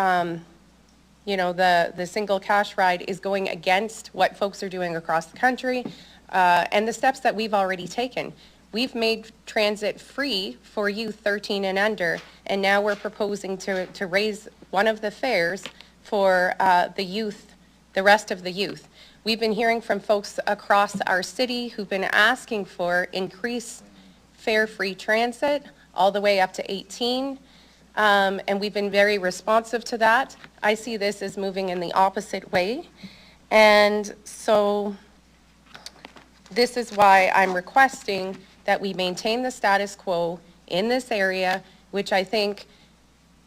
the single cash ride is going against what folks are doing across the country, and the steps that we've already taken. We've made transit free for youth 13 and under, and now we're proposing to raise one of the fares for the youth, the rest of the youth. We've been hearing from folks across our city who've been asking for increased fare-free transit all the way up to 18, and we've been very responsive to that. I see this as moving in the opposite way, and so this is why I'm requesting that we maintain the status quo in this area, which I think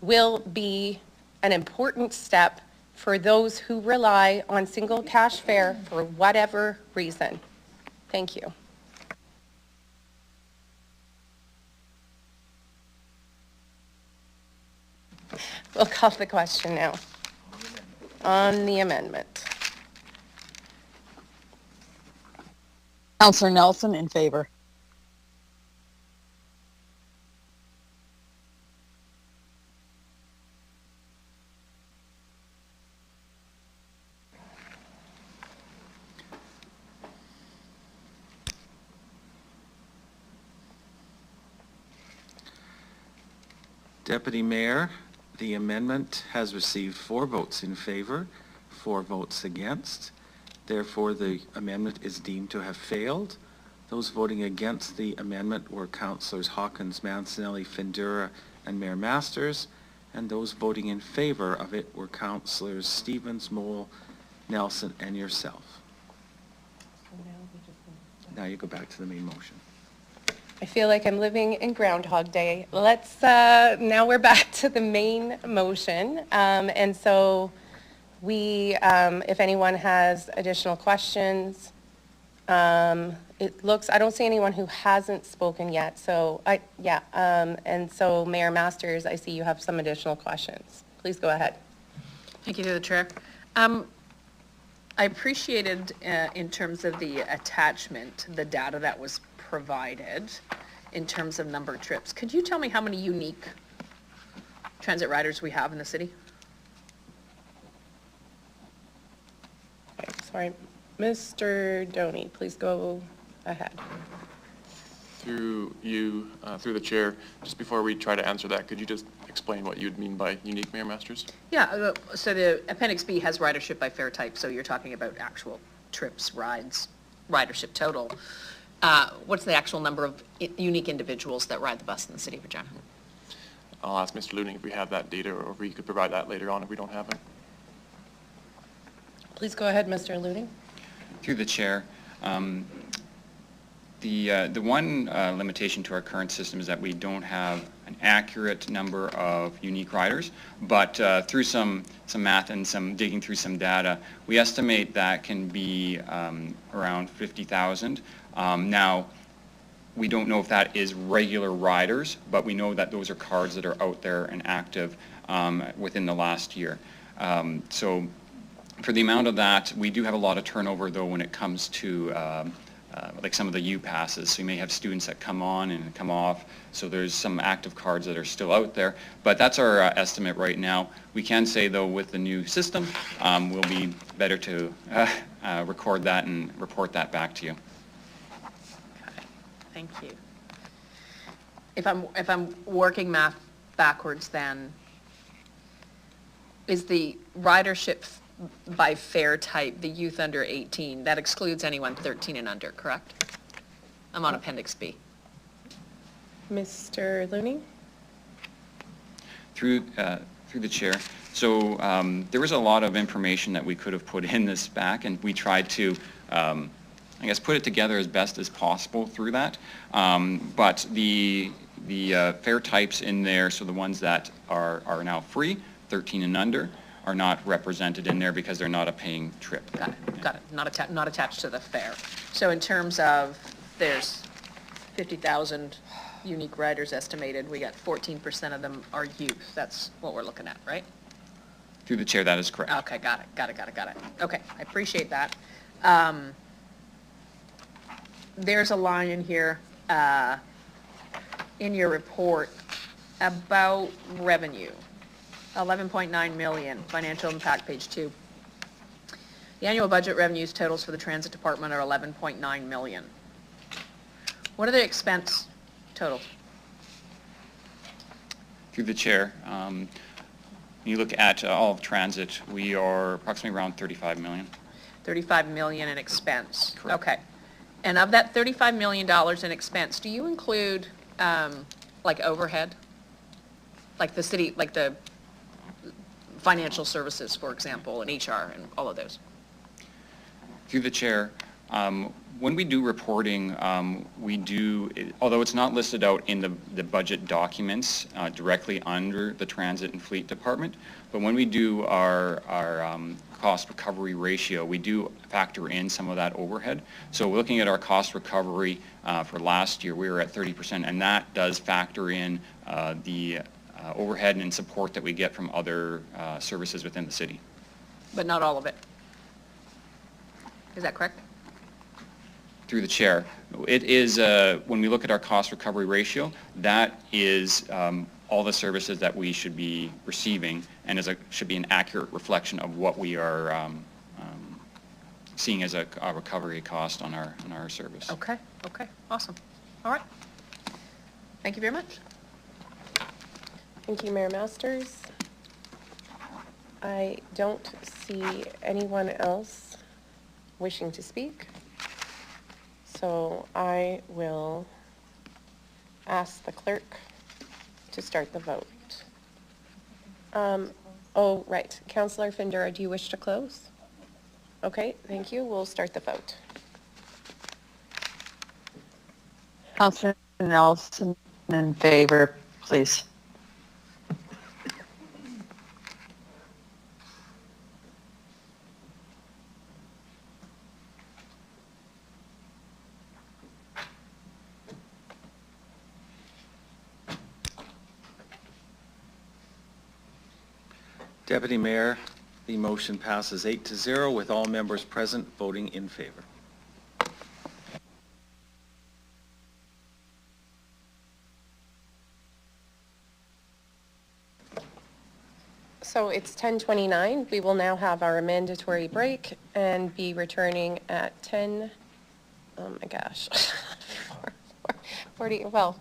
will be an important step for those who rely on single cash fare for whatever reason. Thank you. We'll call the question now on the amendment. Counselor Nelson in favor. Deputy Mayor, the amendment has received 4 votes in favor, 4 votes against. Therefore, the amendment is deemed to have failed. Those voting against the amendment were Councillors Hawkins, Mancinelli, Findura, and Mayor Masters, and those voting in favor of it were Councillors Stevens, Mole, Nelson, and yourself. Now you go back to the main motion. I feel like I'm living in Groundhog Day. Let's, now we're back to the main motion. And so we, if anyone has additional questions, it looks, I don't see anyone who hasn't spoken yet. So and so Mayor Masters, I see you have some additional questions. Please go ahead. Thank you to the chair. I appreciated in terms of the attachment, the data that was provided in terms of number of trips. Could you tell me how many unique transit riders we have in the city? Okay, sorry. Mr. Doney, please go ahead. Through you, through the chair, just before we try to answer that, could you just explain what you'd mean by unique, Mayor Masters? Yeah, so the Appendix B has ridership by fare type, so you're talking about actual trips, rides, ridership total. What's the actual number of unique individuals that ride the bus in the city of Regina? I'll ask Mr. Looning if we have that data, or if we could provide that later on if we don't have it. Please go ahead, Mr. Looning. Through the chair, the one limitation to our current system is that we don't have an accurate number of unique riders, but through some math and some digging through some data, we estimate that can be around 50,000. Now, we don't know if that is regular riders, but we know that those are cards that are out there and active within the last year. So for the amount of that, we do have a lot of turnover, though, when it comes to like some of the U passes. So you may have students that come on and come off. So there's some active cards that are still out there. But that's our estimate right now. We can say, though, with the new system, we'll be better to record that and report that back to you. Okay, thank you. If I'm working math backwards, then is the ridership by fare type, the youth under 18, that excludes anyone 13 and under, correct? I'm on Appendix B. Mr. Looney? Through the chair. So there was a lot of information that we could have put in this back, and we tried to, I guess, put it together as best as possible through that. But the fare types in there, so the ones that are now free, 13 and under, are not represented in there because they're not a paying trip. Got it. Not attached to the fare. So in terms of, there's 50,000 unique riders estimated, we got 14% of them are youth. That's what we're looking at, right? Through the chair, that is correct. Okay, got it. Okay, I appreciate that. There's a line in here, in your report about revenue. 11.9 million, financial impact, page 2. The annual budget revenues totals for the transit department are 11.9 million. What are the expense totals? Through the chair, when you look at all of transit, we are approximately around 35 million. 35 million in expense? Correct. Okay. And of that $35 million in expense, do you include like overhead? Like the city, like the financial services, for example, and HR and all of those? Through the chair, when we do reporting, we do, although it's not listed out in the budget documents directly under the transit and fleet department, but when we do our cost recovery ratio, we do factor in some of that overhead. So looking at our cost recovery for last year, we were at 30%, and that does factor in the overhead and support that we get from other services within the city. But not all of it? Is that correct? Through the chair, it is, when we look at our cost recovery ratio, that is all the services that we should be receiving, and should be an accurate reflection of what we are seeing as a recovery cost on our service. Okay, okay, awesome. All right. Thank you very much. Thank you, Mayor Masters. I don't see anyone else wishing to speak, so I will ask the clerk to start the vote. Oh, right. Councillor Findura, do you wish to close? Okay, thank you. We'll start the vote. Councillor Nelson in favor, please. Deputy Mayor, the motion passes 8-0 with all members present voting in favor. So it's 10:29. We will now have our mandatory break and be returning at 10, oh my gosh, 44,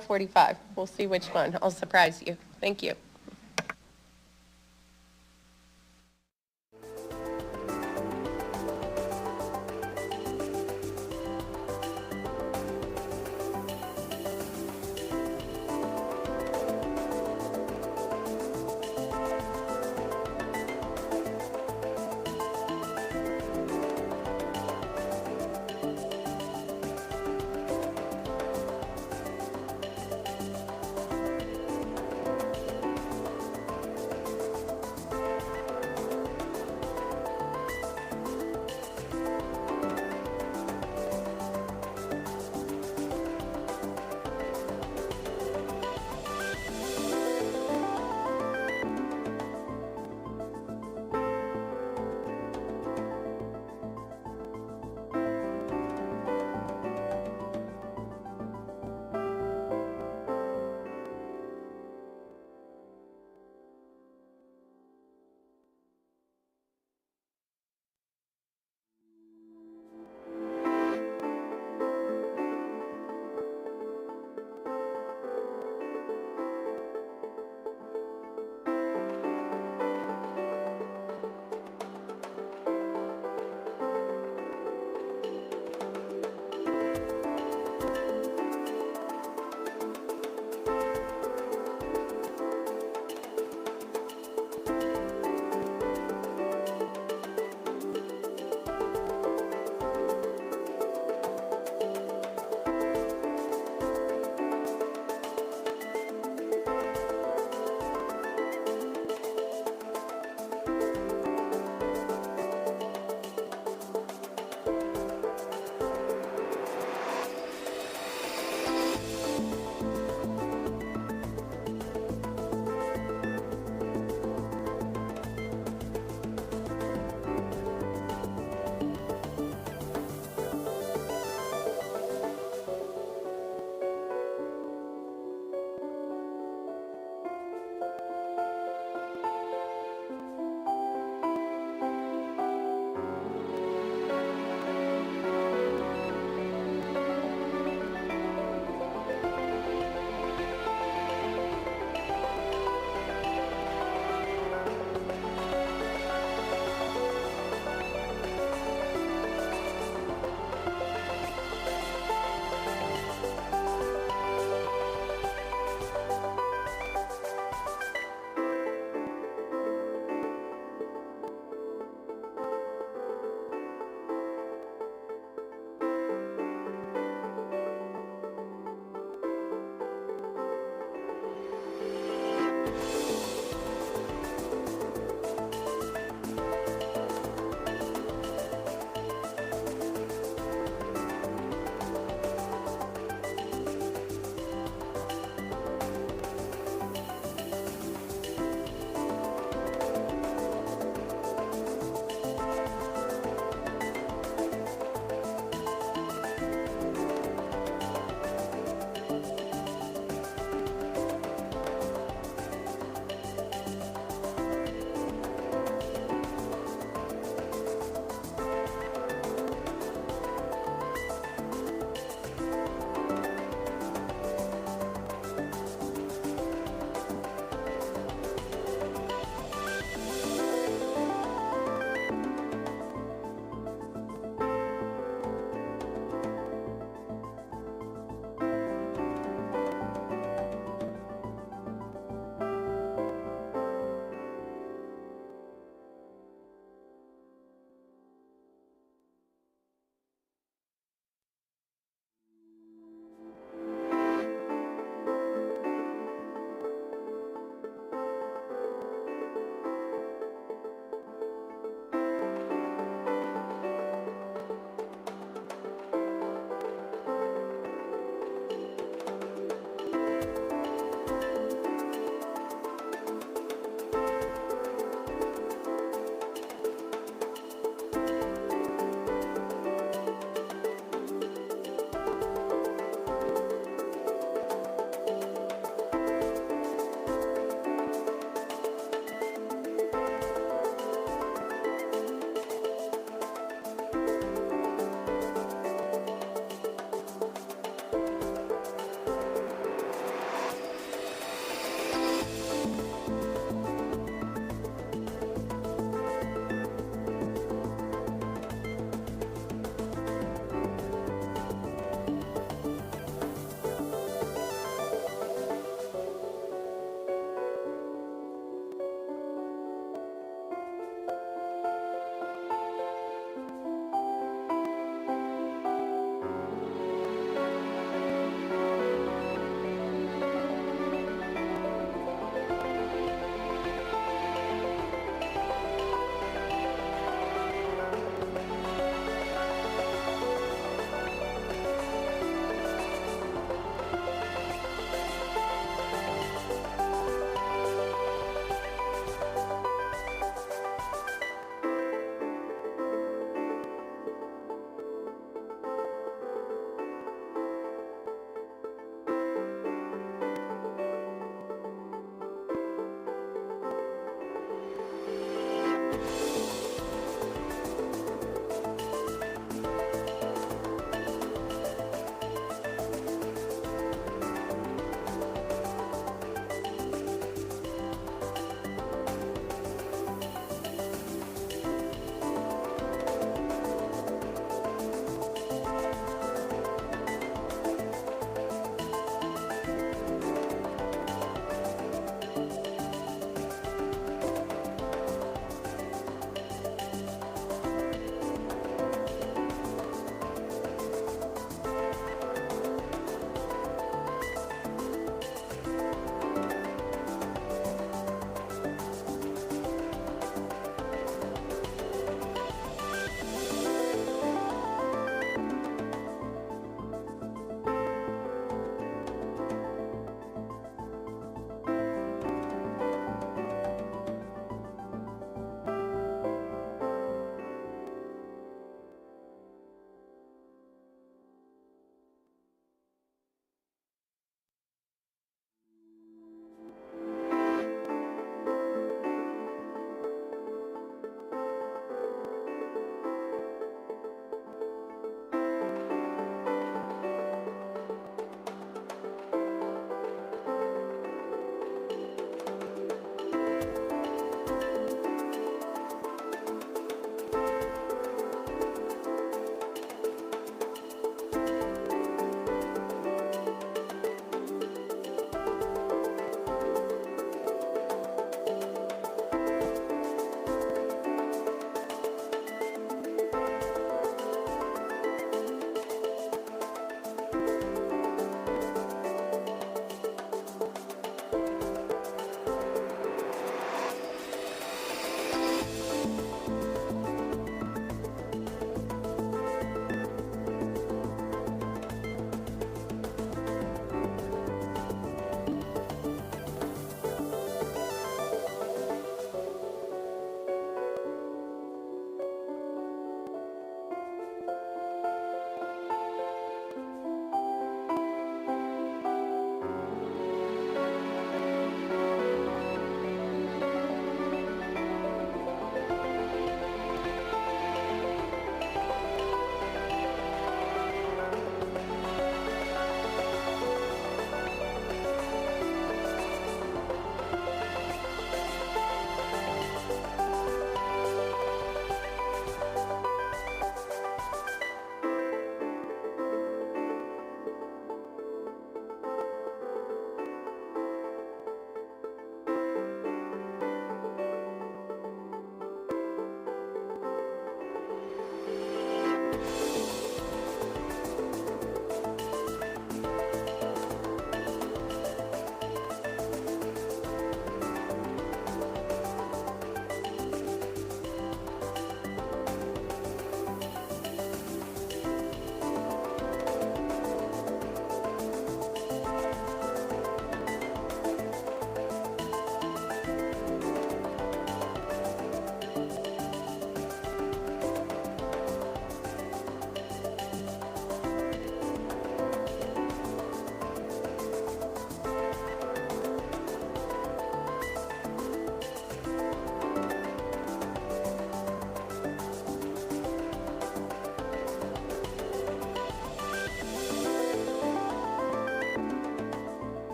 45. We'll see which one. I'll surprise you. Thank you.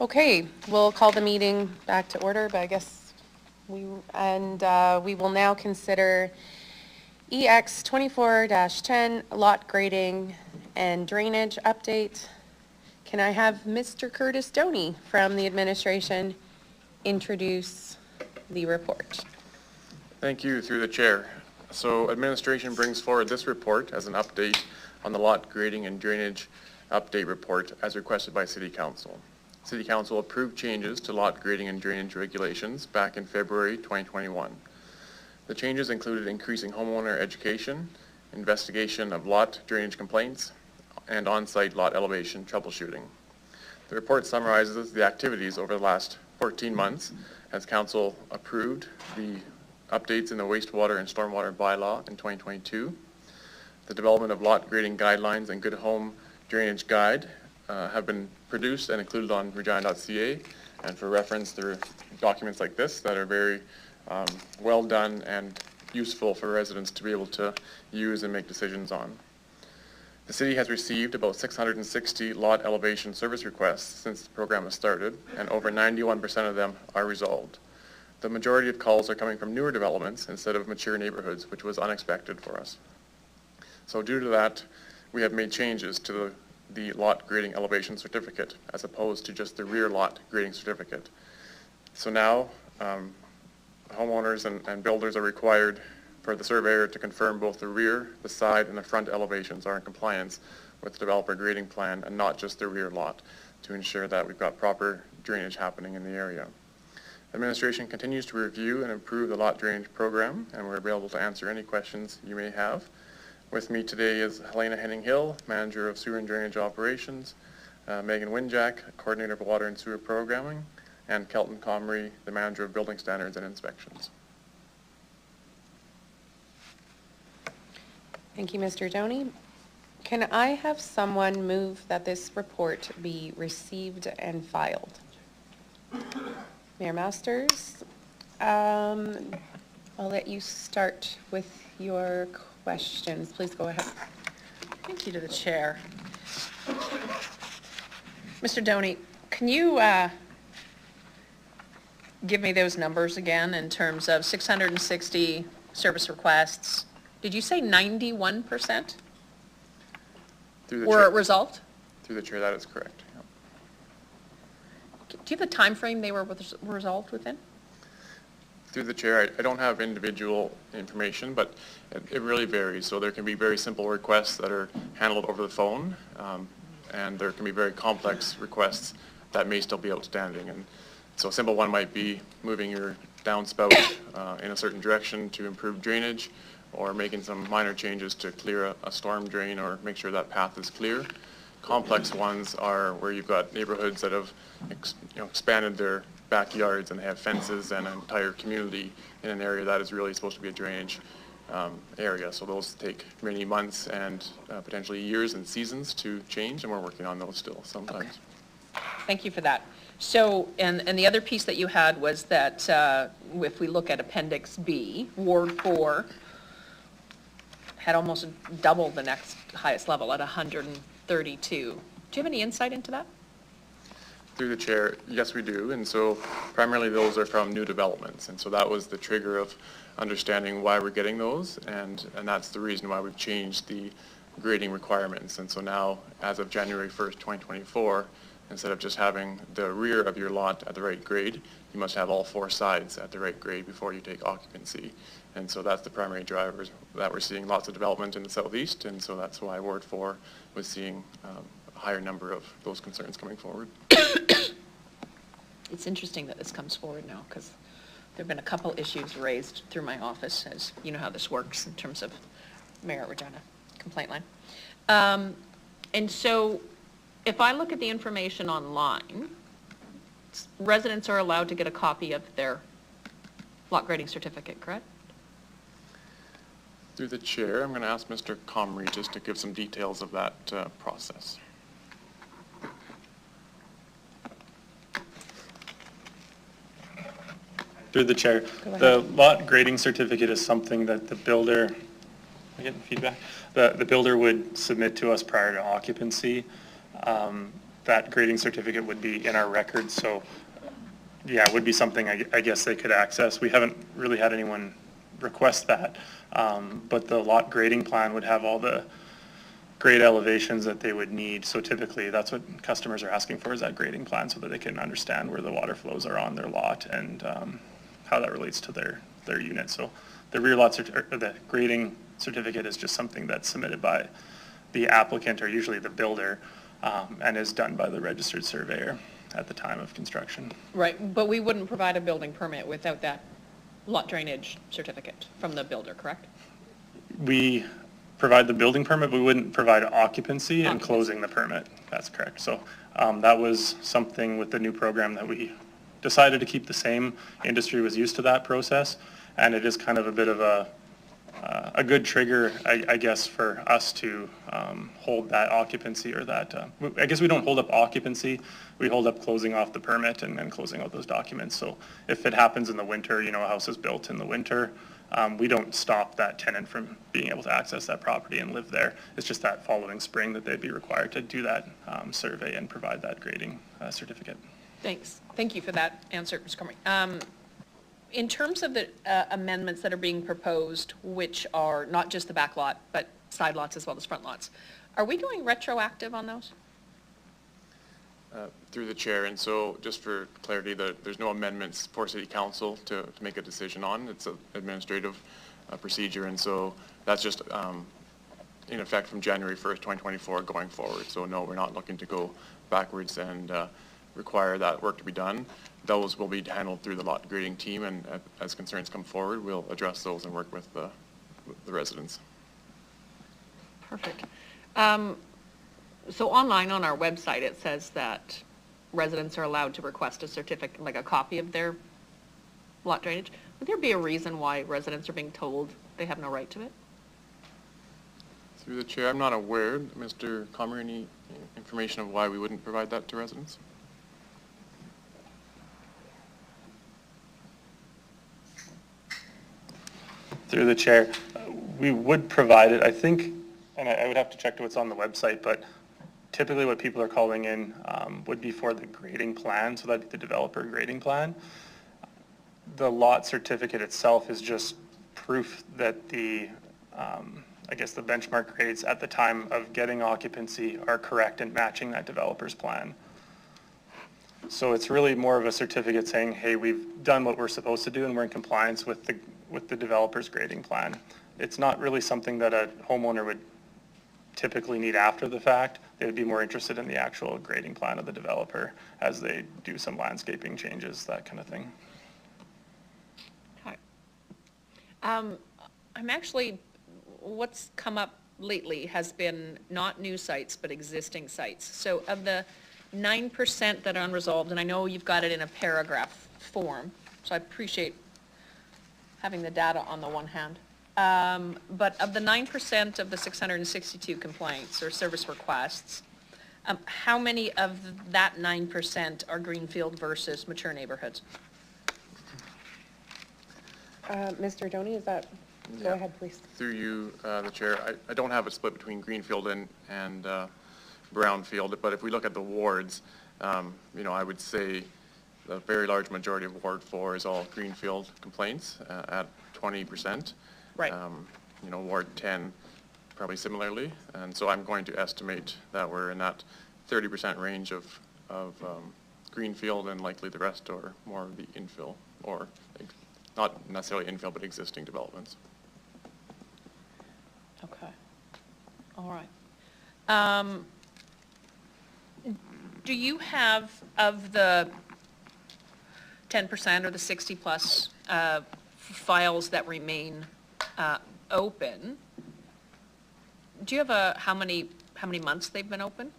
Okay, we'll call the meeting back to order, but I guess we will now consider EX 24-10 lot grading and drainage update. Can I have Mr. Curtis Doney from the administration introduce the report? Thank you, through the chair. So administration brings forward this report as an update on the lot grading and drainage update report as requested by City Council. City Council approved changes to lot grading and drainage regulations back in February 2021. The changes included increasing homeowner education, investigation of lot drainage complaints, and on-site lot elevation troubleshooting. The report summarizes the activities over the last 14 months as Council approved the updates in the wastewater and stormwater bylaw in 2022, the development of lot grading guidelines and good home drainage guide have been produced and included on regina.ca, and for reference there are documents like this that are very well done and useful for residents to be able to use and make decisions on. The city has received about 660 lot elevation service requests since the program has started, and over 91% of them are resolved. The majority of calls are coming from newer developments instead of mature neighborhoods, which was unexpected for us. So due to that, we have made changes to the lot grading elevation certificate as opposed to just the rear lot grading certificate. So now homeowners and builders are required for the surveyor to confirm both the rear, the side, and the front elevations are in compliance with the developer grading plan and not just the rear lot, to ensure that we've got proper drainage happening in the area. Administration continues to review and improve the lot drainage program, and we're available to answer any questions you may have. With me today is Helena Henning-Hill, Manager of Sewer and Drainage Operations, Megan Winjack, Coordinator of Water and Sewer Programming, and Kelton Comrie, the Manager of Building Standards and Inspections. Thank you, Mr. Doney. Can I have someone move that this report be received and filed? Mayor Masters, I'll let you start with your questions. Please go ahead. Thank you to the chair. Mr. Doney, can you give me those numbers again in terms of 660 service requests? Did you say 91% were resolved? Through the chair, that is correct. Yep. Do you have the time frame they were resolved within? Through the chair, I don't have individual information, but it really varies. So there can be very simple requests that are handled over the phone, and there can be very complex requests that may still be outstanding. And so a simple one might be moving your downspout in a certain direction to improve drainage, or making some minor changes to clear a storm drain or make sure that path is clear. Complex ones are where you've got neighborhoods that have expanded their backyards and they have fences and an entire community in an area that is really supposed to be a drainage area. So those take many months and potentially years and seasons to change, and we're working on those still sometimes. Okay. Thank you for that. So, and the other piece that you had was that if we look at Appendix B, Ward 4 had almost double the next highest level at 132. Do you have any insight into that? Through the chair, yes we do, and so primarily those are from new developments, and so that was the trigger of understanding why we're getting those, and that's the reason why we've changed the grading requirements. And so now, as of January 1st, 2024, instead of just having the rear of your lot at the right grade, you must have all four sides at the right grade before you take occupancy. And so that's the primary drivers that we're seeing lots of development in the southeast, and so that's why Ward 4 was seeing a higher number of those concerns coming forward. It's interesting that this comes forward now, because there have been a couple issues raised through my office, as you know how this works in terms of Mayor Regina complaint line. And so if I look at the information online, residents are allowed to get a copy of their lot grading certificate, correct? Through the chair, I'm going to ask Mr. Comrie just to give some details of that process. Through the chair, the lot grading certificate is something that the builder, am I getting feedback? The builder would submit to us prior to occupancy. that grading certificate would be in our records, so yeah, it would be something I guess they could access. We haven't really had anyone request that, but the lot grading plan would have all the grade elevations that they would need. So typically, that's what customers are asking for, is that grading plan, so that they can understand where the water flows are on their lot and how that relates to their unit. So the rear lot the grading certificate is just something that's submitted by the applicant, or usually the builder, and is done by the registered surveyor at the time of construction. Right, but we wouldn't provide a building permit without that lot drainage certificate from the builder, correct? We provide the building permit, but we wouldn't provide occupancy and closing the permit. That's correct. So that was something with the new program that we decided to keep the same. Industry was used to that process, and it is kind of a bit of a good trigger, I guess, for us to hold that occupancy, or that, I guess we don't hold up occupancy, we hold up closing off the permit and then closing out those documents. So if it happens in the winter, a house is built in the winter, we don't stop that tenant from being able to access that property and live there. It's just that following spring that they'd be required to do that survey and provide that grading certificate. Thanks. Thank you for that answer, Mr. Cormier. In terms of the amendments that are being proposed, which are not just the back lot, but side lots as well as front lots, are we going retroactive on those? Through the chair, and so just for clarity, there's no amendments for City Council to make a decision on. It's an administrative procedure, and so that's just in effect from January 1st, 2024 going forward. So no, we're not looking to go backwards and require that work to be done. Those will be handled through the lot grading team, and as concerns come forward, we'll address those and work with the residents. Perfect. So online on our website, it says that residents are allowed to request a certificate, like a copy of their lot drainage. Would there be a reason why residents are being told they have no right to it? Through the chair, I'm not aware, Mr. Comer, any information of why we wouldn't provide that to residents? Through the chair, we would provide it, I think, and I would have to check to what's on the website, but typically what people are calling in would be for the grading plan, so that'd be the developer grading plan. The lot certificate itself is just proof that the, I guess the benchmark grades at the time of getting occupancy are correct and matching that developer's plan. So it's really more of a certificate saying, hey, we've done what we're supposed to do and we're in compliance with the developer's grading plan. It's not really something that a homeowner would typically need after the fact. They would be more interested in the actual grading plan of the developer as they do some landscaping changes, that kind of thing. Okay. I'm actually, what's come up lately has been not new sites, but existing sites. So of the 9% that are unresolved, and I know you've got it in a paragraph form, so I appreciate having the data on the one hand. But of the 9% of the 662 complaints or service requests, how many of that 9% are greenfield versus mature neighborhoods? Mr. Doney, is that, go ahead, please. Through you, the chair, I don't have a split between greenfield and brownfield, but if we look at the wards, I would say the very large majority of Ward 4 is all greenfield complaints at 20%. Right. Ward 10 probably similarly, and so I'm going to estimate that we're in that 30% range of greenfield, and likely the rest are more of the infill, or not necessarily infill, but existing developments. Okay. All right. Do you have, of the 10% or the 60 plus files that remain open, do you have how many months they've been open?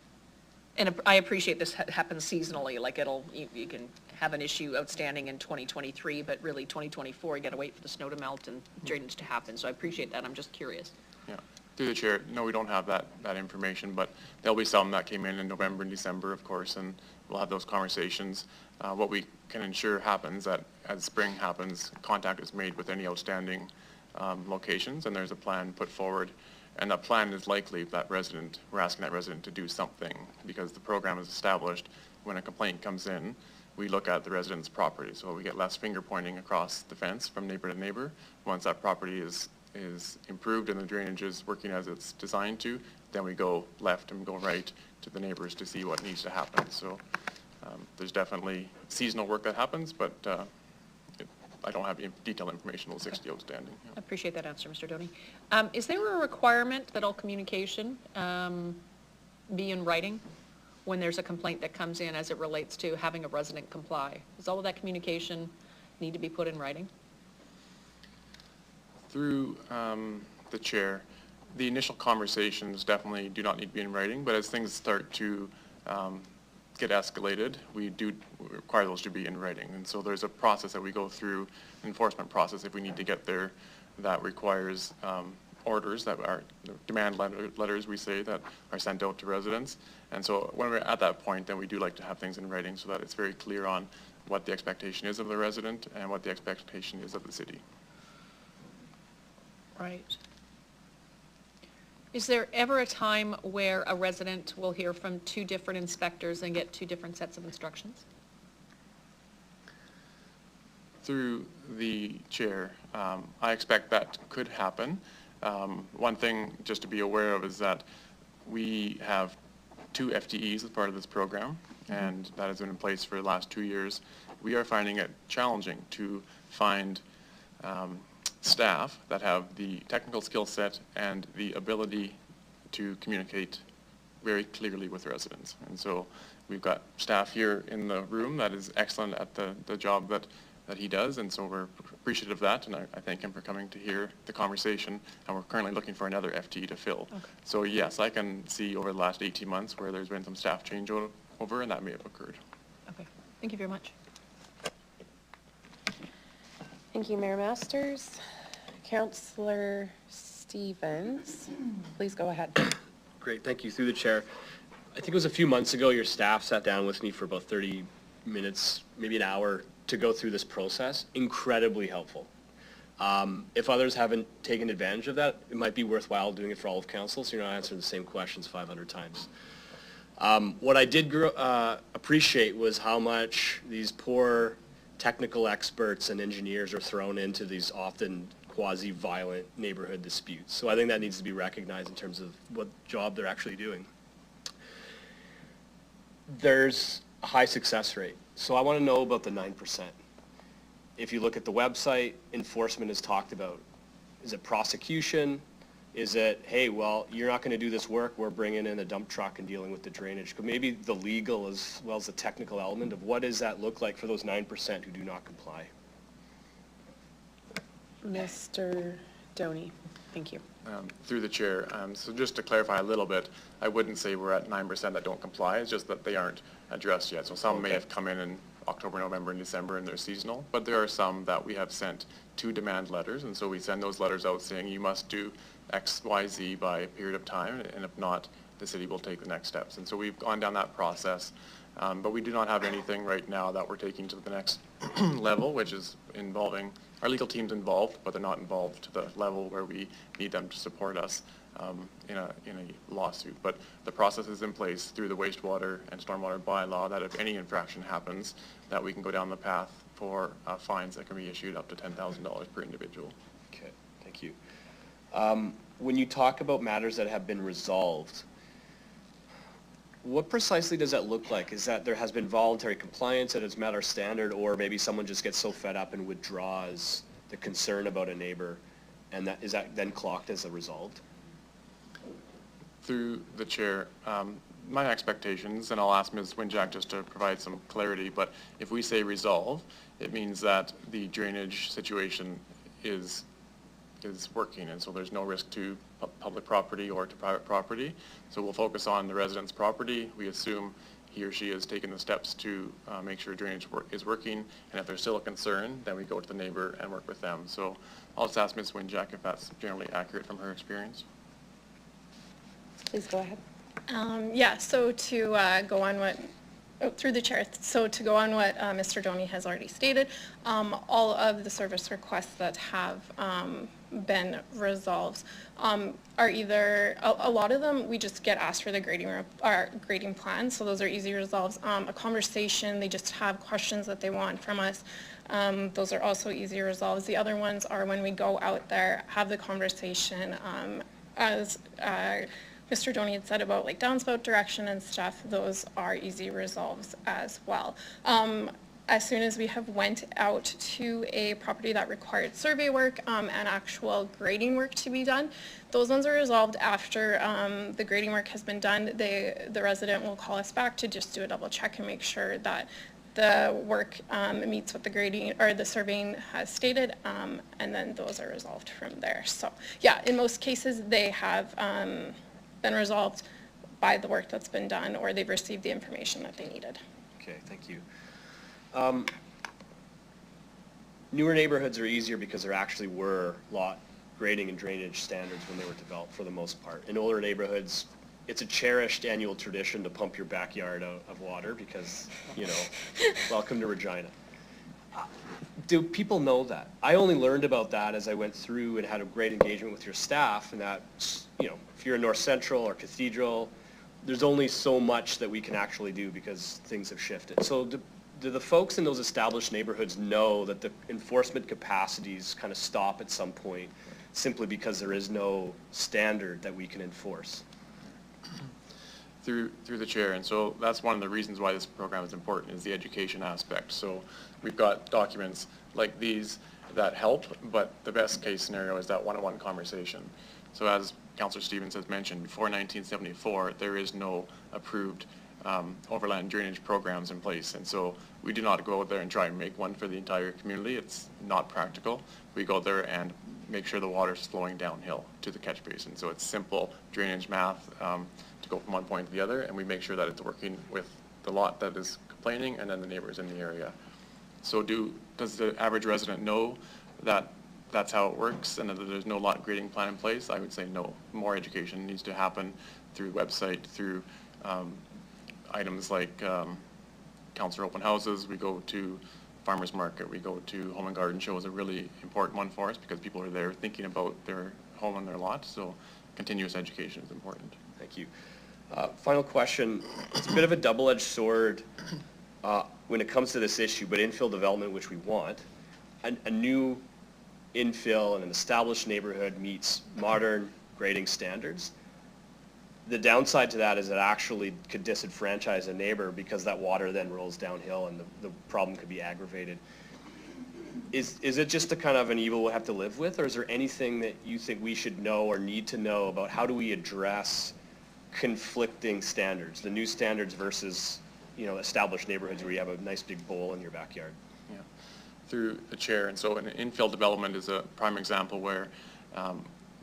And I appreciate this happens seasonally, like you can have an issue outstanding in 2023, but really 2024, you got to wait for the snow to melt and drainage to happen. So I appreciate that. I'm just curious. Yeah. Through the chair, no, we don't have that information, but there'll be some that came in November and December, of course, and we'll have those conversations. What we can ensure happens that as spring happens, contact is made with any outstanding locations, and there's a plan put forward And a plan is likely if that resident, we're asking that resident to do something, because the program is established. When a complaint comes in, we look at the resident's property, so we get less finger pointing across the fence from neighbor to neighbor. Once that property is improved and the drainage is working as it's designed to, then we go left and go right to the neighbors to see what needs to happen. So there's definitely seasonal work that happens, but I don't have detailed information on the 60 outstanding. I appreciate that answer, Mr. Doney. Is there a requirement that all communication be in writing when there's a complaint that comes in as it relates to having a resident comply? Does all of that communication need to be put in writing? Through the chair, the initial conversations definitely do not need to be in writing, but as things start to get escalated, we do require those to be in writing. And so there's a process that we go through, enforcement process, if we need to get there, that requires orders that are demand letters, we say, that are sent out to residents. And so when we're at that point, then we do like to have things in writing so that it's very clear on what the expectation is of the resident and what the expectation is of the city. Right. Is there ever a time where a resident will hear from two different inspectors and get two different sets of instructions? Through the chair, I expect that could happen. One thing just to be aware of is that we have 2 FTEs as part of this program, and that has been in place for the last 2 years. We are finding it challenging to find staff that have the technical skill set and the ability to communicate very clearly with residents. And so we've got staff here in the room that is excellent at the job that he does, and so we're appreciative of that, and I thank him for coming to hear the conversation, and we're currently looking for another FTE to fill. Okay. So yes, I can see over the last 18 months where there's been some staff changeover, and that may have occurred. Okay, thank you very much. Thank you, Mayor Masters. Councillor Stevens, please go ahead. Great, thank you. Through the chair. I think it was a few months ago, your staff sat down with me for about 30 minutes, maybe an hour, to go through this process. Incredibly helpful. If others haven't taken advantage of that, it might be worthwhile doing it for all of council, so you're not answering the same questions 500 times. What I did appreciate was how much these poor technical experts and engineers are thrown into these often quasi-violent neighborhood disputes. So I think that needs to be recognized in terms of what job they're actually doing. There's a high success rate. So I want to know about the 9%. If you look at the website, enforcement is talked about. Is it prosecution? Is it, hey, well, you're not going to do this work, we're bringing in a dump truck and dealing with the drainage? Maybe the legal as well as the technical element of what does that look like for those 9% who do not comply? Mr. Doney, thank you. Through the chair, so just to clarify a little bit, I wouldn't say we're at 9% that don't comply, it's just that they aren't addressed yet. So some may have come in October, November, and December, and they're seasonal, but there are some that we have sent 2 demand letters, and so we send those letters out saying you must do X, Y, Z by a period of time, and if not, the city will take the next steps. And so we've gone down that process, but we do not have anything right now that we're taking to the next level, which is involving, our legal team's involved, but they're not involved to the level where we need them to support us in a lawsuit. But the process is in place through the wastewater and stormwater bylaw that if any infraction happens, that we can go down the path for fines that can be issued up to $10,000 per individual. Okay, thank you. When you talk about matters that have been resolved, what precisely does that look like? Is that there has been voluntary compliance and it's met our standard, or maybe someone just gets so fed up and withdraws the concern about a neighbor, and that is that then clocked as a resolved? Through the chair, my expectations, and I'll ask Ms. Winjack just to provide some clarity, but if we say resolve, it means that the drainage situation is working, and so there's no risk to public property or to private property. So we'll focus on the resident's property. We assume he or she has taken the steps to make sure drainage is working, and if there's still a concern, then we go to the neighbor and work with them. So I'll just ask Ms. Winjack if that's generally accurate from her experience. Please go ahead. Yeah, so to go on what through the chair, so to go on what Mr. Doney has already stated, all of the service requests that have been resolved are either, a lot of them, we just get asked for the grading plan, so those are easy resolves. A conversation, they just have questions that they want from us. Those are also easy resolves. The other ones are when we go out there, have the conversation, as Mr. Doney had said about like downspout direction and stuff, those are easy resolves as well. As soon as we have went out to a property that required survey work and actual grading work to be done, those ones are resolved after the grading work has been done. The resident will call us back to just do a double check and make sure that the work meets what the grading or the surveying has stated, and then those are resolved from there. So yeah, in most cases they have been resolved by the work that's been done, or they've received the information that they needed. Okay, thank you. Newer neighborhoods are easier because there actually were lot grading and drainage standards when they were developed for the most part. In older neighborhoods, it's a cherished annual tradition to pump your backyard out of water because, you know, welcome to Regina. Do people know that? I only learned about that as I went through and had a great engagement with your staff, and that, you know, if you're in North Central or Cathedral, there's only so much that we can actually do because things have shifted. So do the folks in those established neighborhoods know that the enforcement capacities kind of stop at some point simply because there is no standard that we can enforce? Through the chair, and so that's one of the reasons why this program is important, is the education aspect. So we've got documents like these that help, but the best case scenario is that one-on-one conversation. So as Councillor Stevens has mentioned, before 1974, there is no approved overland drainage programs in place, and so we do not go out there and try and make one for the entire community. It's not practical. We go there and make sure the water is flowing downhill to the catch basin. So it's simple drainage math to go from one point to the other, and we make sure that it's working with the lot that is complaining and then the neighbors in the area. So does the average resident know that that's how it works and that there's no lot grading plan in place? I would say no. More education needs to happen through the website, through items like councillor open houses. We go to farmers market, we go to home and garden show is a really important one for us because people are there thinking about their home and their lot. So continuous education is important. Thank you. Final question. It's a bit of a double-edged sword when it comes to this issue, but infill development, which we want, a new infill in an established neighborhood meets modern grading standards. The downside to that is it actually could disenfranchise a neighbor because that water then rolls downhill and the problem could be aggravated. Is it just a kind of an evil we'll have to live with, or is there anything that you think we should know or need to know about how do we address conflicting standards, the new standards versus, you know, established neighborhoods where you have a nice big bowl in your backyard? Yeah, through the chair, and so an infill development is a prime example where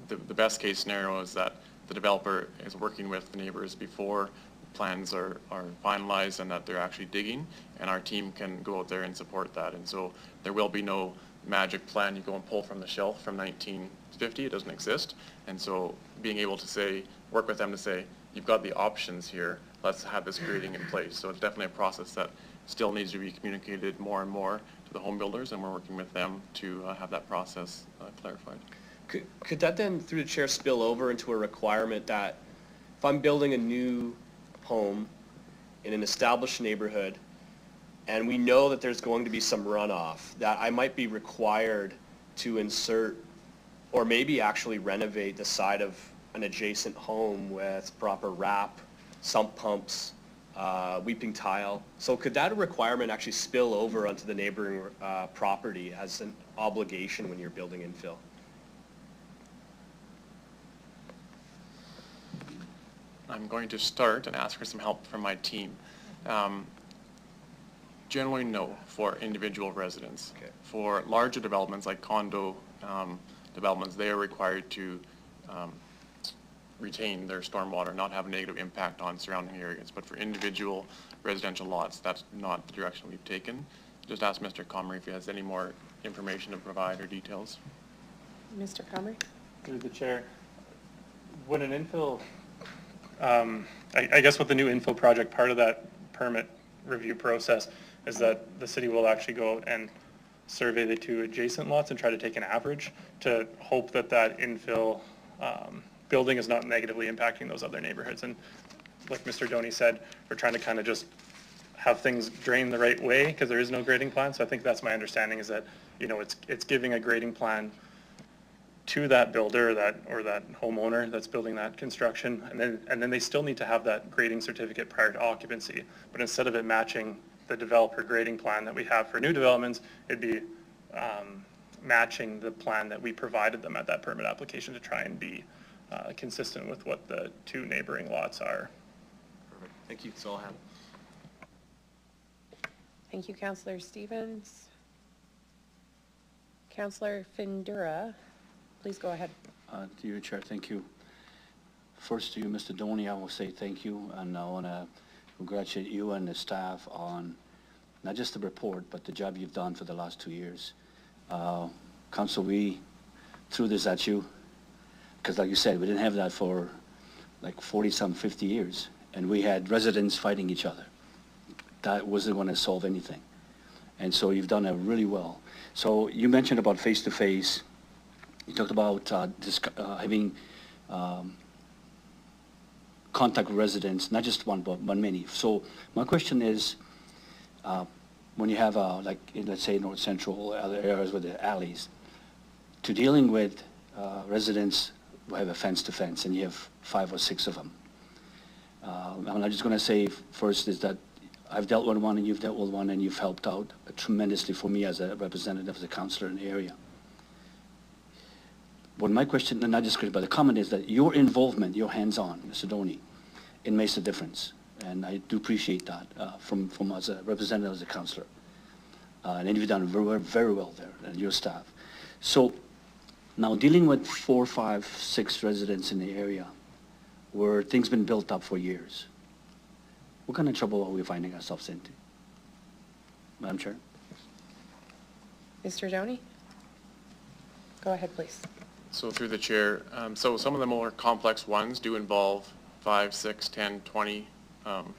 the best case scenario is that the developer is working with the neighbors before plans are finalized and that they're actually digging, and our team can go out there and support that. And so there will be no magic plan you go and pull from the shelf from 1950. It doesn't exist. And so being able to say, work with them to say, you've got the options here, let's have this grading in place. So it's definitely a process that still needs to be communicated more and more to the home builders, and we're working with them to have that process clarified. Could that then, through the chair, spill over into a requirement that if I'm building a new home in an established neighborhood and we know that there's going to be some runoff, that I might be required to insert or maybe actually renovate the side of an adjacent home with proper wrap, sump pumps, weeping tile? So could that requirement actually spill over onto the neighboring property as an obligation when you're building infill? I'm going to start and ask for some help from my team. Generally, no, for individual residents. Okay. For larger developments like condo developments, they are required to retain their stormwater, not have a negative impact on surrounding areas. But for individual residential lots, that's not the direction we've taken. Just ask Mr. Comrie if he has any more information to provide or details. Mr. Comrie? Through the chair, when an infill, I guess with the new infill project, part of that permit review process is that the city will actually go out and survey the two adjacent lots and try to take an average to hope that that infill building is not negatively impacting those other neighborhoods. And like Mr. Doney said, we're trying to kind of just have things drain the right way because there is no grading plan. So I think that's my understanding, is that, you know, it's giving a grading plan to that builder or that homeowner that's building that construction, and then they still need to have that grading certificate prior to occupancy. But instead of it matching the developer grading plan that we have for new developments, it'd be matching the plan that we provided them at that permit application to try and be consistent with what the two neighboring lots are. Perfect. Thank you. That's all I have. Thank you, Councillor Stevens. Councillor Findura, please go ahead. To you, Chair, thank you. First to you, Mr. Doney, I will say thank you, and I want to congratulate you and the staff on not just the report, but the job you've done for the last 2 years. Council, we threw this at you, because like you said, we didn't have that for like 40-some, 50 years, and we had residents fighting each other. That wasn't going to solve anything. And so you've done it really well. So you mentioned about face-to-face. You talked about having contact with residents, not just one, but many. So my question is, when you have, like, let's say North Central, other areas with the alleys, to dealing with residents who have a fence-to-fence, and you have 5 or 6 of them. I'm just going to say first is that I've dealt with one and you've dealt with one, and you've helped out tremendously for me as a representative, as a councillor in the area. But my question, and not just question, but the comment is that your involvement, your hands-on, Mr. Doney, it makes a difference. And I do appreciate that from as a representative, as a councillor. And you've done very, very well there, and your staff. So now dealing with 4, 5, 6 residents in the area where things been built up for years, what kind of trouble are we finding ourselves into? Madam Chair? Mr. Doney? Go ahead, please. So through the chair, so some of the more complex ones do involve 5, 6, 10, 20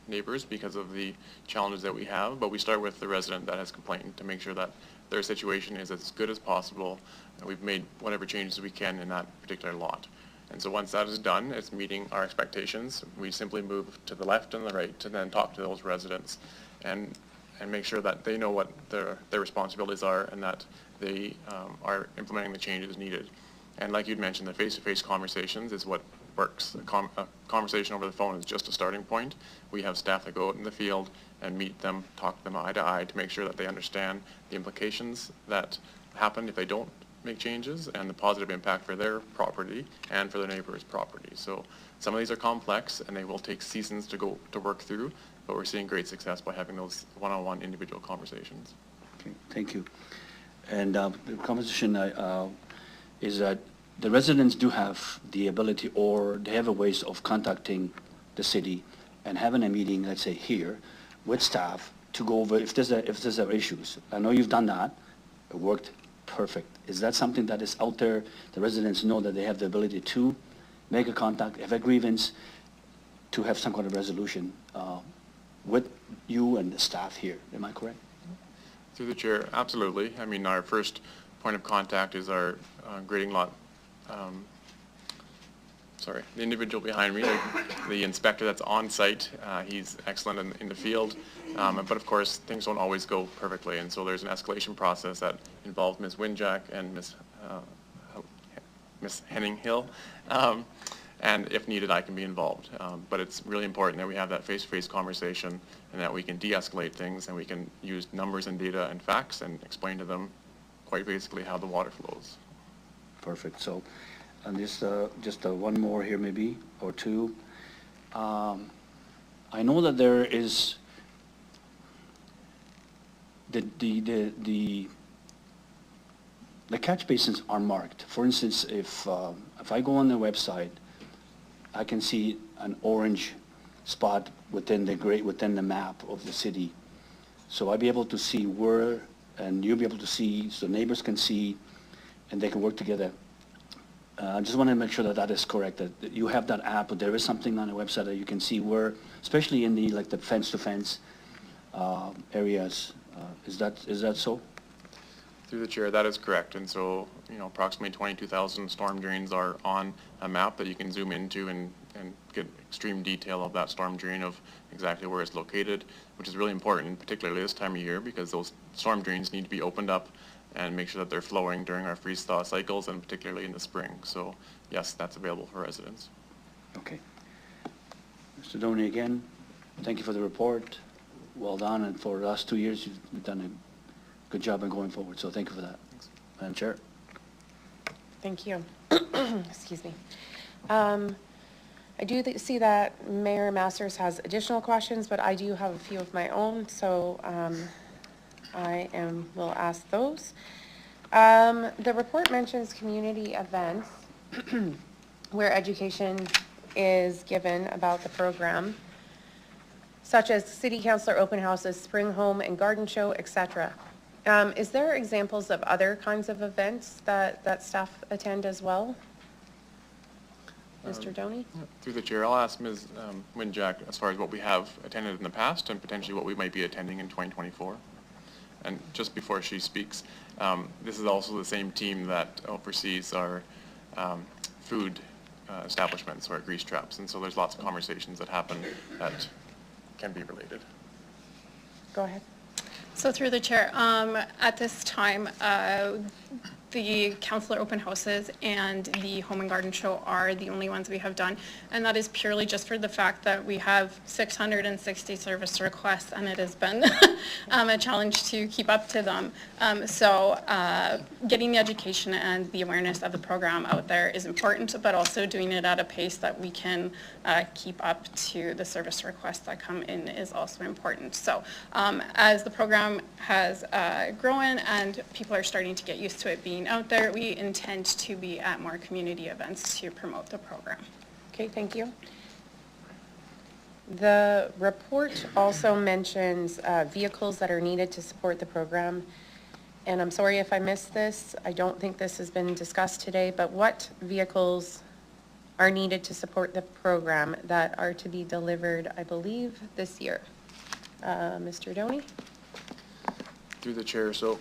neighbors because of the challenges that we have, but we start with the resident that has complained to make sure that their situation is as good as possible, and we've made whatever changes we can in that particular lot. And so once that is done, it's meeting our expectations, we simply move to the left and the right to then talk to those residents and make sure that they know what their responsibilities are and that they are implementing the changes needed. And like you'd mentioned, the face-to-face conversations is what works. A conversation over the phone is just a starting point. We have staff that go out in the field and meet them, talk to them eye to eye to make sure that they understand the implications that happen if they don't make changes and the positive impact for their property and for their neighbor's property. So some of these are complex and they will take seasons to work through, but we're seeing great success by having those one-on-one individual conversations. Okay, thank you. And the conversation is that the residents do have the ability, or they have a ways of contacting the city and having a meeting, let's say here, with staff to go over if there's issues. I know you've done that. It worked perfect. Is that something that is out there? The residents know that they have the ability to make a contact, have a grievance, to have some kind of resolution with you and the staff here. Am I correct? Through the chair, absolutely. I mean, our first point of contact is our grading lot. Sorry, the individual behind me, the inspector that's on site. He's excellent in the field, but of course things don't always go perfectly, and so there's an escalation process that involves Ms. Winjack and Ms. Henning-Hill, and if needed I can be involved. But it's really important that we have that face-to-face conversation and that we can de-escalate things and we can use numbers and data and facts and explain to them quite basically how the water flows. Perfect. So, and just one more here maybe, or two. I know that there is the catch basins are marked. For instance, if I go on the website, I can see an orange spot within the map of the city. So I'll be able to see where, and you'll be able to see, so neighbors can see, and they can work together. I just want to make sure that that is correct, that you have that app, but there is something on the website that you can see where, especially in the fence-to-fence, areas. Is that so? Through the chair, that is correct. And so, approximately 22,000 storm drains are on a map that you can zoom into and get extreme detail of that storm drain of exactly where it's located, which is really important, particularly this time of year, because those storm drains need to be opened up and make sure that they're flowing during our freeze-thaw cycles, and particularly in the spring. So yes, that's available for residents. Okay. Mr. Doney, again, thank you for the report. Well done, and for the last 2 years, you've done a good job in going forward, so thank you for that. Thanks. Madam Chair. Thank you. Excuse me. I do see that Mayor Masters has additional questions, but I do have a few of my own, so will ask those. The report mentions community events where education is given about the program, such as city councilor open houses, spring home and garden show, etc. Is there examples of other kinds of events that staff attend as well? Mr. Doney? Through the chair, I'll ask Ms. Winjack as far as what we have attended in the past and potentially what we might be attending in 2024. And just before she speaks, this is also the same team that oversees our food establishments or grease traps. And so there's lots of conversations that happen that can be related. Go ahead. So through the chair, at this time, the councilor open houses and the home and garden show are the only ones we have done, and that is purely just for the fact that we have 660 service requests, and it has been a challenge to keep up to them. So getting the education and the awareness of the program out there is important, but also doing it at a pace that we can keep up to the service requests that come in is also important. So as the program has grown and people are starting to get used to it being out there, we intend to be at more community events to promote the program. Okay, thank you. The report also mentions vehicles that are needed to support the program. And I'm sorry if I missed this. I don't think this has been discussed today, but what vehicles are needed to support the program that are to be delivered, I believe, this year? Mr. Doney? Through the chair, so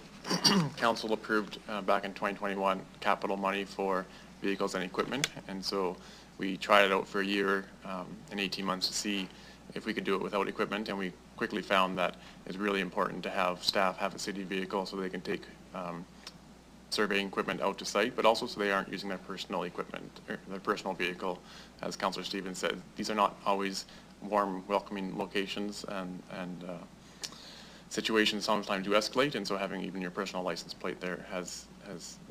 council approved back in 2021 capital money for vehicles and equipment, and so we tried it out for a year and 18 months to see if we could do it without equipment, and we quickly found that it's really important to have staff have a city vehicle so they can take surveying equipment out to site, but also so they aren't using their personal equipment or their personal vehicle. As Councillor Stevens said, these are not always warm, welcoming locations, and situations sometimes do escalate, and so having even your personal license plate there has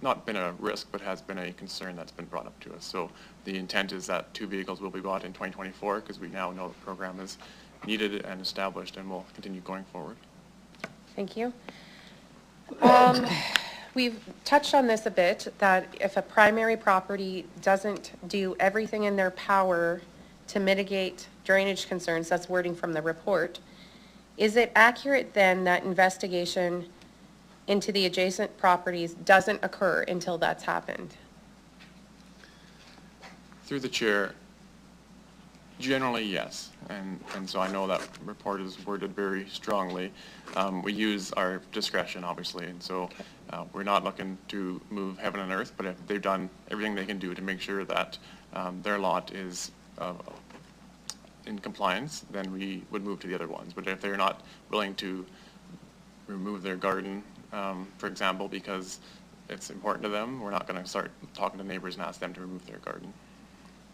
not been a risk, but has been a concern that's been brought up to us. So the intent is that 2 vehicles will be bought in 2024 because we now know the program is needed and established and will continue going forward. Thank you. We've touched on this a bit, that if a primary property doesn't do everything in their power to mitigate drainage concerns, that's wording from the report, is it accurate then that investigation into the adjacent properties doesn't occur until that's happened? Through the chair, generally yes, and so I know that report is worded very strongly. We use our discretion, obviously, and so we're not looking to move heaven and earth, but if they've done everything they can do to make sure that their lot is in compliance, then we would move to the other ones. But if they're not willing to remove their garden, for example, because it's important to them, we're not going to start talking to neighbors and ask them to remove their garden.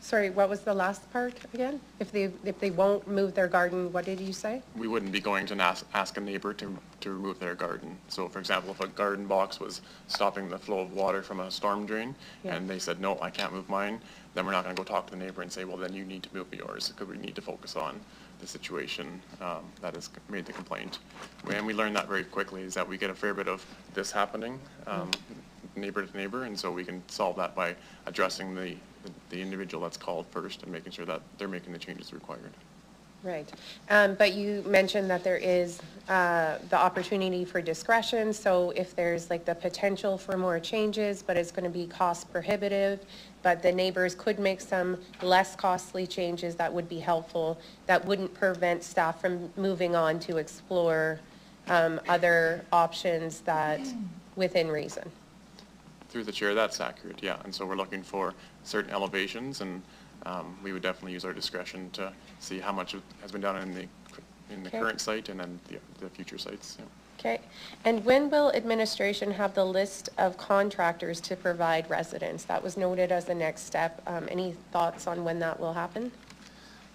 Sorry, what was the last part again? If they won't move their garden, what did you say? We wouldn't be going to ask a neighbor to remove their garden. So for example, if a garden box was stopping the flow of water from a storm drain, and they said, no, I can't move mine, then we're not going to go talk to the neighbor and say, well, then you need to move yours, because we need to focus on the situation that has made the complaint. And we learned that very quickly, is that we get a fair bit of this happening, neighbor to neighbor, and so we can solve that by addressing the individual that's called first and making sure that they're making the changes required. Right. But you mentioned that there is the opportunity for discretion, so if there's like the potential for more changes, but it's going to be cost prohibitive, but the neighbors could make some less costly changes that would be helpful, that wouldn't prevent staff from moving on to explore other options that within reason. Through the chair, that's accurate, yeah. And so we're looking for certain elevations, and we would definitely use our discretion to see how much has been done in the Okay. current site and then the future sites. Yeah. Okay. And when will administration have the list of contractors to provide residents? That was noted as the next step. Any thoughts on when that will happen?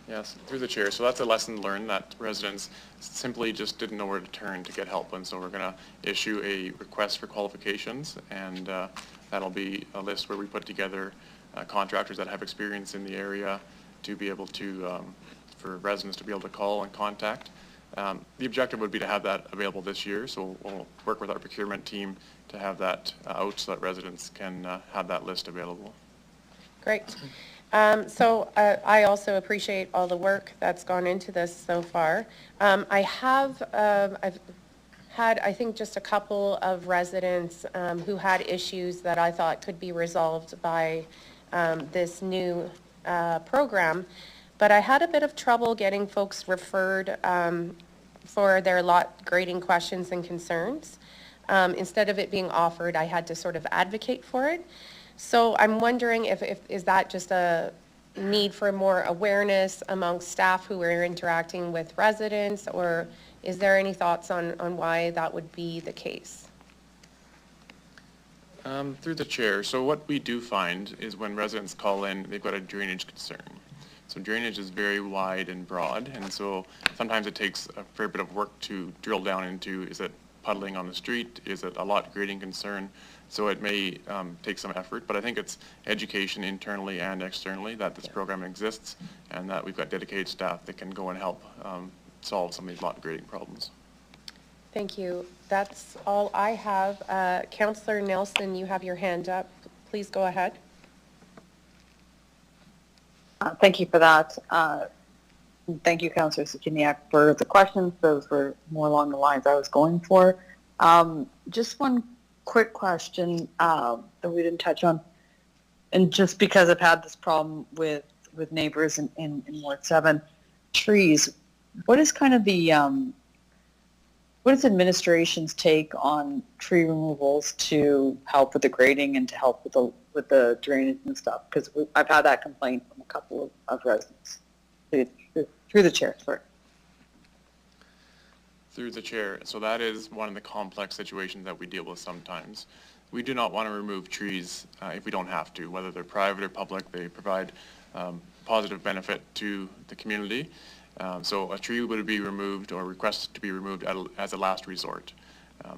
Yes, through the chair. So that's a lesson learned, that residents simply just didn't know where to turn to get help. And so we're going to issue a request for qualifications, and that'll be a list where we put together contractors that have experience in the area to be able to, for residents to be able to call and contact. The objective would be to have that available this year, so we'll work with our procurement team to have that out so that residents can have that list available. Great. So I also appreciate all the work that's gone into this so far. I've had, I think, just a couple of residents who had issues that I thought could be resolved by this new program, but I had a bit of trouble getting folks referred for their lot grading questions and concerns. Instead of it being offered, I had to sort of advocate for it. So I'm wondering if is that just a need for more awareness amongst staff who are interacting with residents, or is there any thoughts on why that would be the case? Through the chair, so what we do find is when residents call in, they've got a drainage concern. So drainage is very wide and broad, and so sometimes it takes a fair bit of work to drill down into, is it puddling on the street? Is it a lot grading concern? So it may take some effort, but I think it's education internally and externally that this program exists, and that we've got dedicated staff that can go and help solve some of these lot grading problems. Thank you. That's all I have. Councillor Nelson, you have your hand up. Please go ahead. Thank you for that. Thank you, Councillor Sikiniak, for the questions. Those were more along the lines I was going for. Just one quick question that we didn't touch on, and just because I've had this problem with neighbors in Ward 7, trees, what is kind of the, what is administration's take on tree removals to help with the grading and to help with the drainage and stuff? Because I've had that complaint from a couple of residents. Through the chair, sorry. Through the chair, so that is one of the complex situations that we deal with sometimes. We do not want to remove trees if we don't have to, whether they're private or public. They provide positive benefit to the community. So a tree would be removed or requested to be removed as a last resort.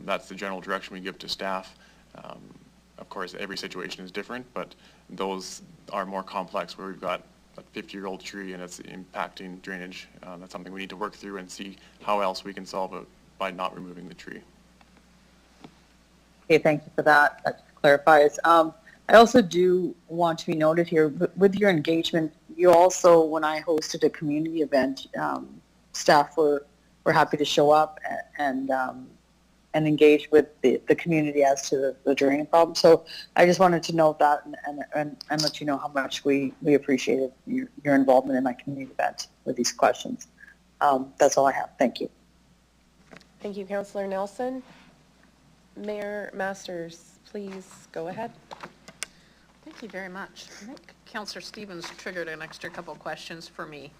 That's the general direction we give to staff. Of course, every situation is different, but those are more complex where we've got a 50-year-old tree and it's impacting drainage. That's something we need to work through and see how else we can solve it by not removing the tree. Okay, thank you for that. That clarifies. I also do want to be noted here, with your engagement, you also, when I hosted a community event, staff were happy to show up and engage with the community as to the draining problem. So I just wanted to note that and let you know how much we appreciated your involvement in my community event with these questions. That's all I have. Thank you. Thank you, Councillor Nelson. Mayor Masters, please go ahead. Thank you very much. I think Councillor Stevens triggered an extra couple questions for me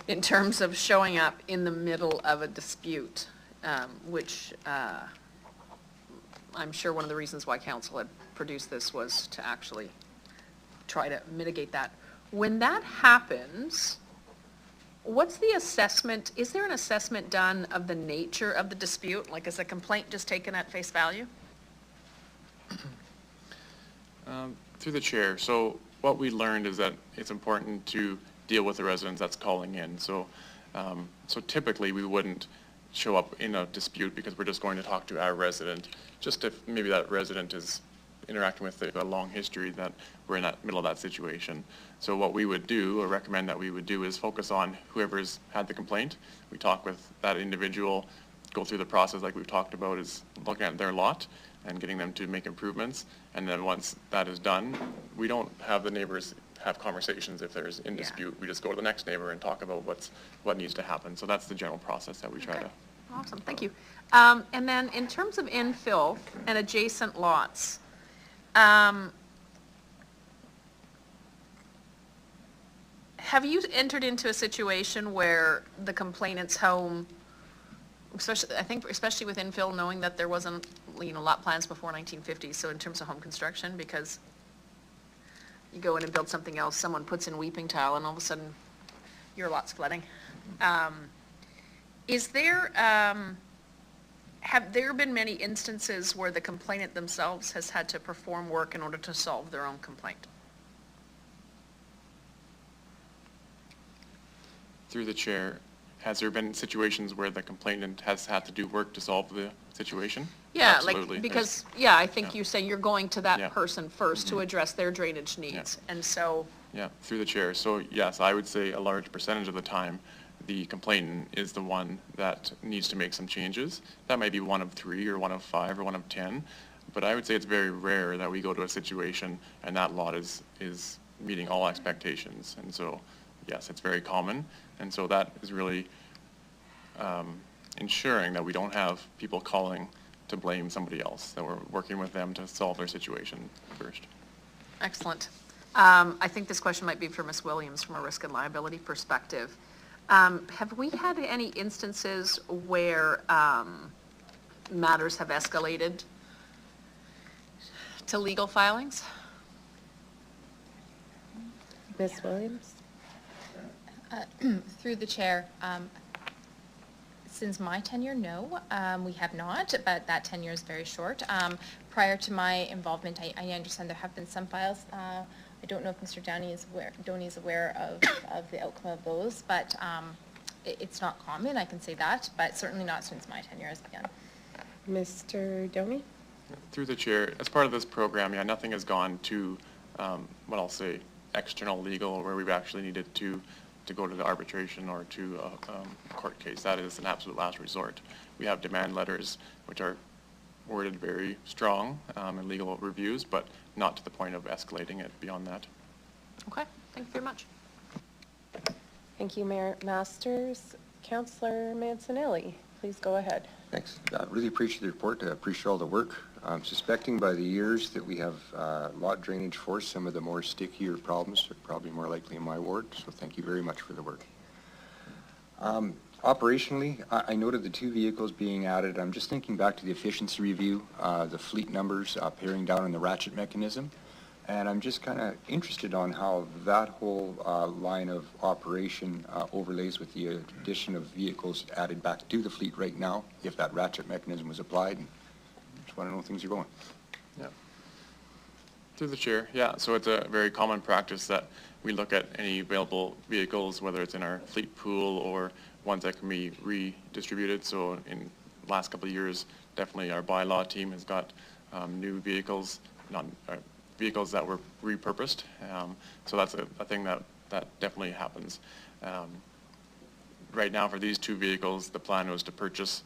in terms of showing up in the middle of a dispute, which I'm sure one of the reasons why council had produced this was to actually try to mitigate that. When that happens, what's the assessment? Is there an assessment done of the nature of the dispute? Like, is a complaint just taken at face value? Through the chair, so what we learned is that it's important to deal with the residents that's calling in. So, so typically we wouldn't show up in a dispute because we're just going to talk to our resident, just if maybe that resident is interacting with a long history that we're in that middle of that situation. So what we would do, or recommend that we would do, is focus on whoever's had the complaint. We talk with that individual, go through the process like we've talked about, is looking at their lot and getting them to make improvements. And then once that is done, we don't have the neighbors have conversations if there's in dispute. We just go to the next neighbor and talk about what needs to happen. So that's the general process that we try to. Awesome, thank you. And then in terms of infill and adjacent lots, have you entered into a situation where the complainant's home, especially, I think especially with infill, knowing that there wasn't, lot plans before 1950, so in terms of home construction, because you go in and build something else, someone puts in weeping tile, and all of a sudden your lot's flooding. Is there, have there been many instances where the complainant themselves has had to perform work in order to solve their own complaint? Through the chair, has there been situations where the complainant has had to do work to solve the situation? Yeah, Absolutely. like, because, yeah, I think you're saying you're going to that Yeah. person first to address their drainage needs, and so, Yeah, through the chair. So yes, I would say a large percentage of the time, the complainant is the one that needs to make some changes. That might be one of 3 or one of 5 or one of 10, but I would say it's very rare that we go to a situation and that lot is meeting all expectations. And so, yes, it's very common. And so that is really ensuring that we don't have people calling to blame somebody else, that we're working with them to solve their situation first. excellent. I think this question might be for Ms. Williams from a risk and liability perspective. Have we had any instances where matters have escalated to legal filings? Ms. Williams? Through the chair, since my tenure, no, we have not, but that tenure is very short. Prior to my involvement, I understand there have been some files. I don't know if Mr. Downey is aware of the outcome of those, but it's not common, I can say that, but certainly not since my tenure has begun. Mr. Domi? Through the chair, as part of this program, yeah, nothing has gone to, what I'll say, external legal, where we've actually needed to go to the arbitration or to a court case. That is an absolute last resort. We have demand letters, which are worded very strong in legal reviews, but not to the point of escalating it beyond that. Okay, thank you very much. Thank you, Mayor Masters. Councillor Mancinelli, please go ahead. Thanks. I really appreciate the report. I appreciate all the work. I'm suspecting by the years that we have lot drainage for some of the more stickier problems are probably more likely in my ward, so thank you very much for the work. Operationally, I noted the 2 vehicles being added. I'm just thinking back to the efficiency review, the fleet numbers paring down on the ratchet mechanism, and I'm just kind of interested on how that whole line of operation overlays with the addition of vehicles added back to the fleet right now, if that ratchet mechanism was applied. And just want to know how things are going. Yeah. Through the chair, yeah, so it's a very common practice that we look at any available vehicles, whether it's in our fleet pool or ones that can be redistributed. So in the last couple of years, definitely our bylaw team has got new vehicles, vehicles that were repurposed. So that's a thing that definitely happens. Right now for these 2 vehicles, the plan was to purchase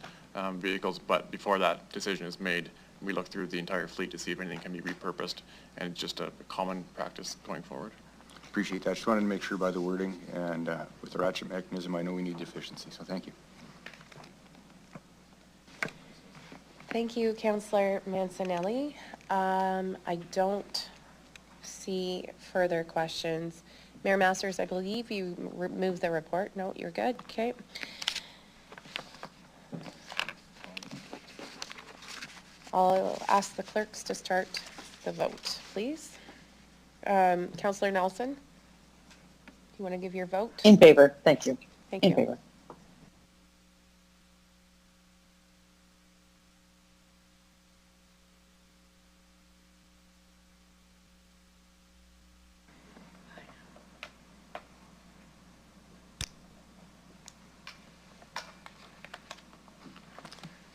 vehicles, but before that decision is made, we look through the entire fleet to see if anything can be repurposed, and it's just a common practice going forward. Appreciate that. Just wanted to make sure by the wording, and with the ratchet mechanism, I know we need efficiency, so thank you. Thank you, Councillor Mancinelli. I don't see further questions. Mayor Masters, I believe you moved the report. No, you're good. Okay. I'll ask the clerks to start the vote, please. Councillor Nelson, you want to give your vote? In favor, thank you. Thank you. In favor.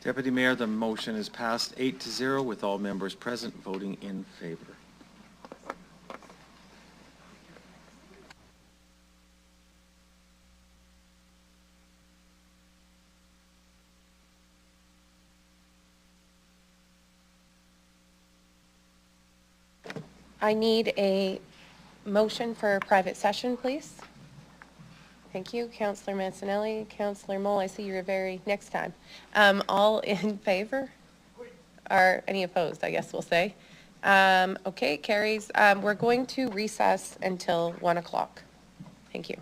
Deputy Mayor, the motion is passed 8-0 with all members present voting in favor. I need a motion for private session, please. Thank you, Councillor Mancinelli. Councillor Moll, I see you're next time. All in favor? Or any opposed, I guess we'll say. Okay, carries. We're going to recess until 1 o'clock. Thank you.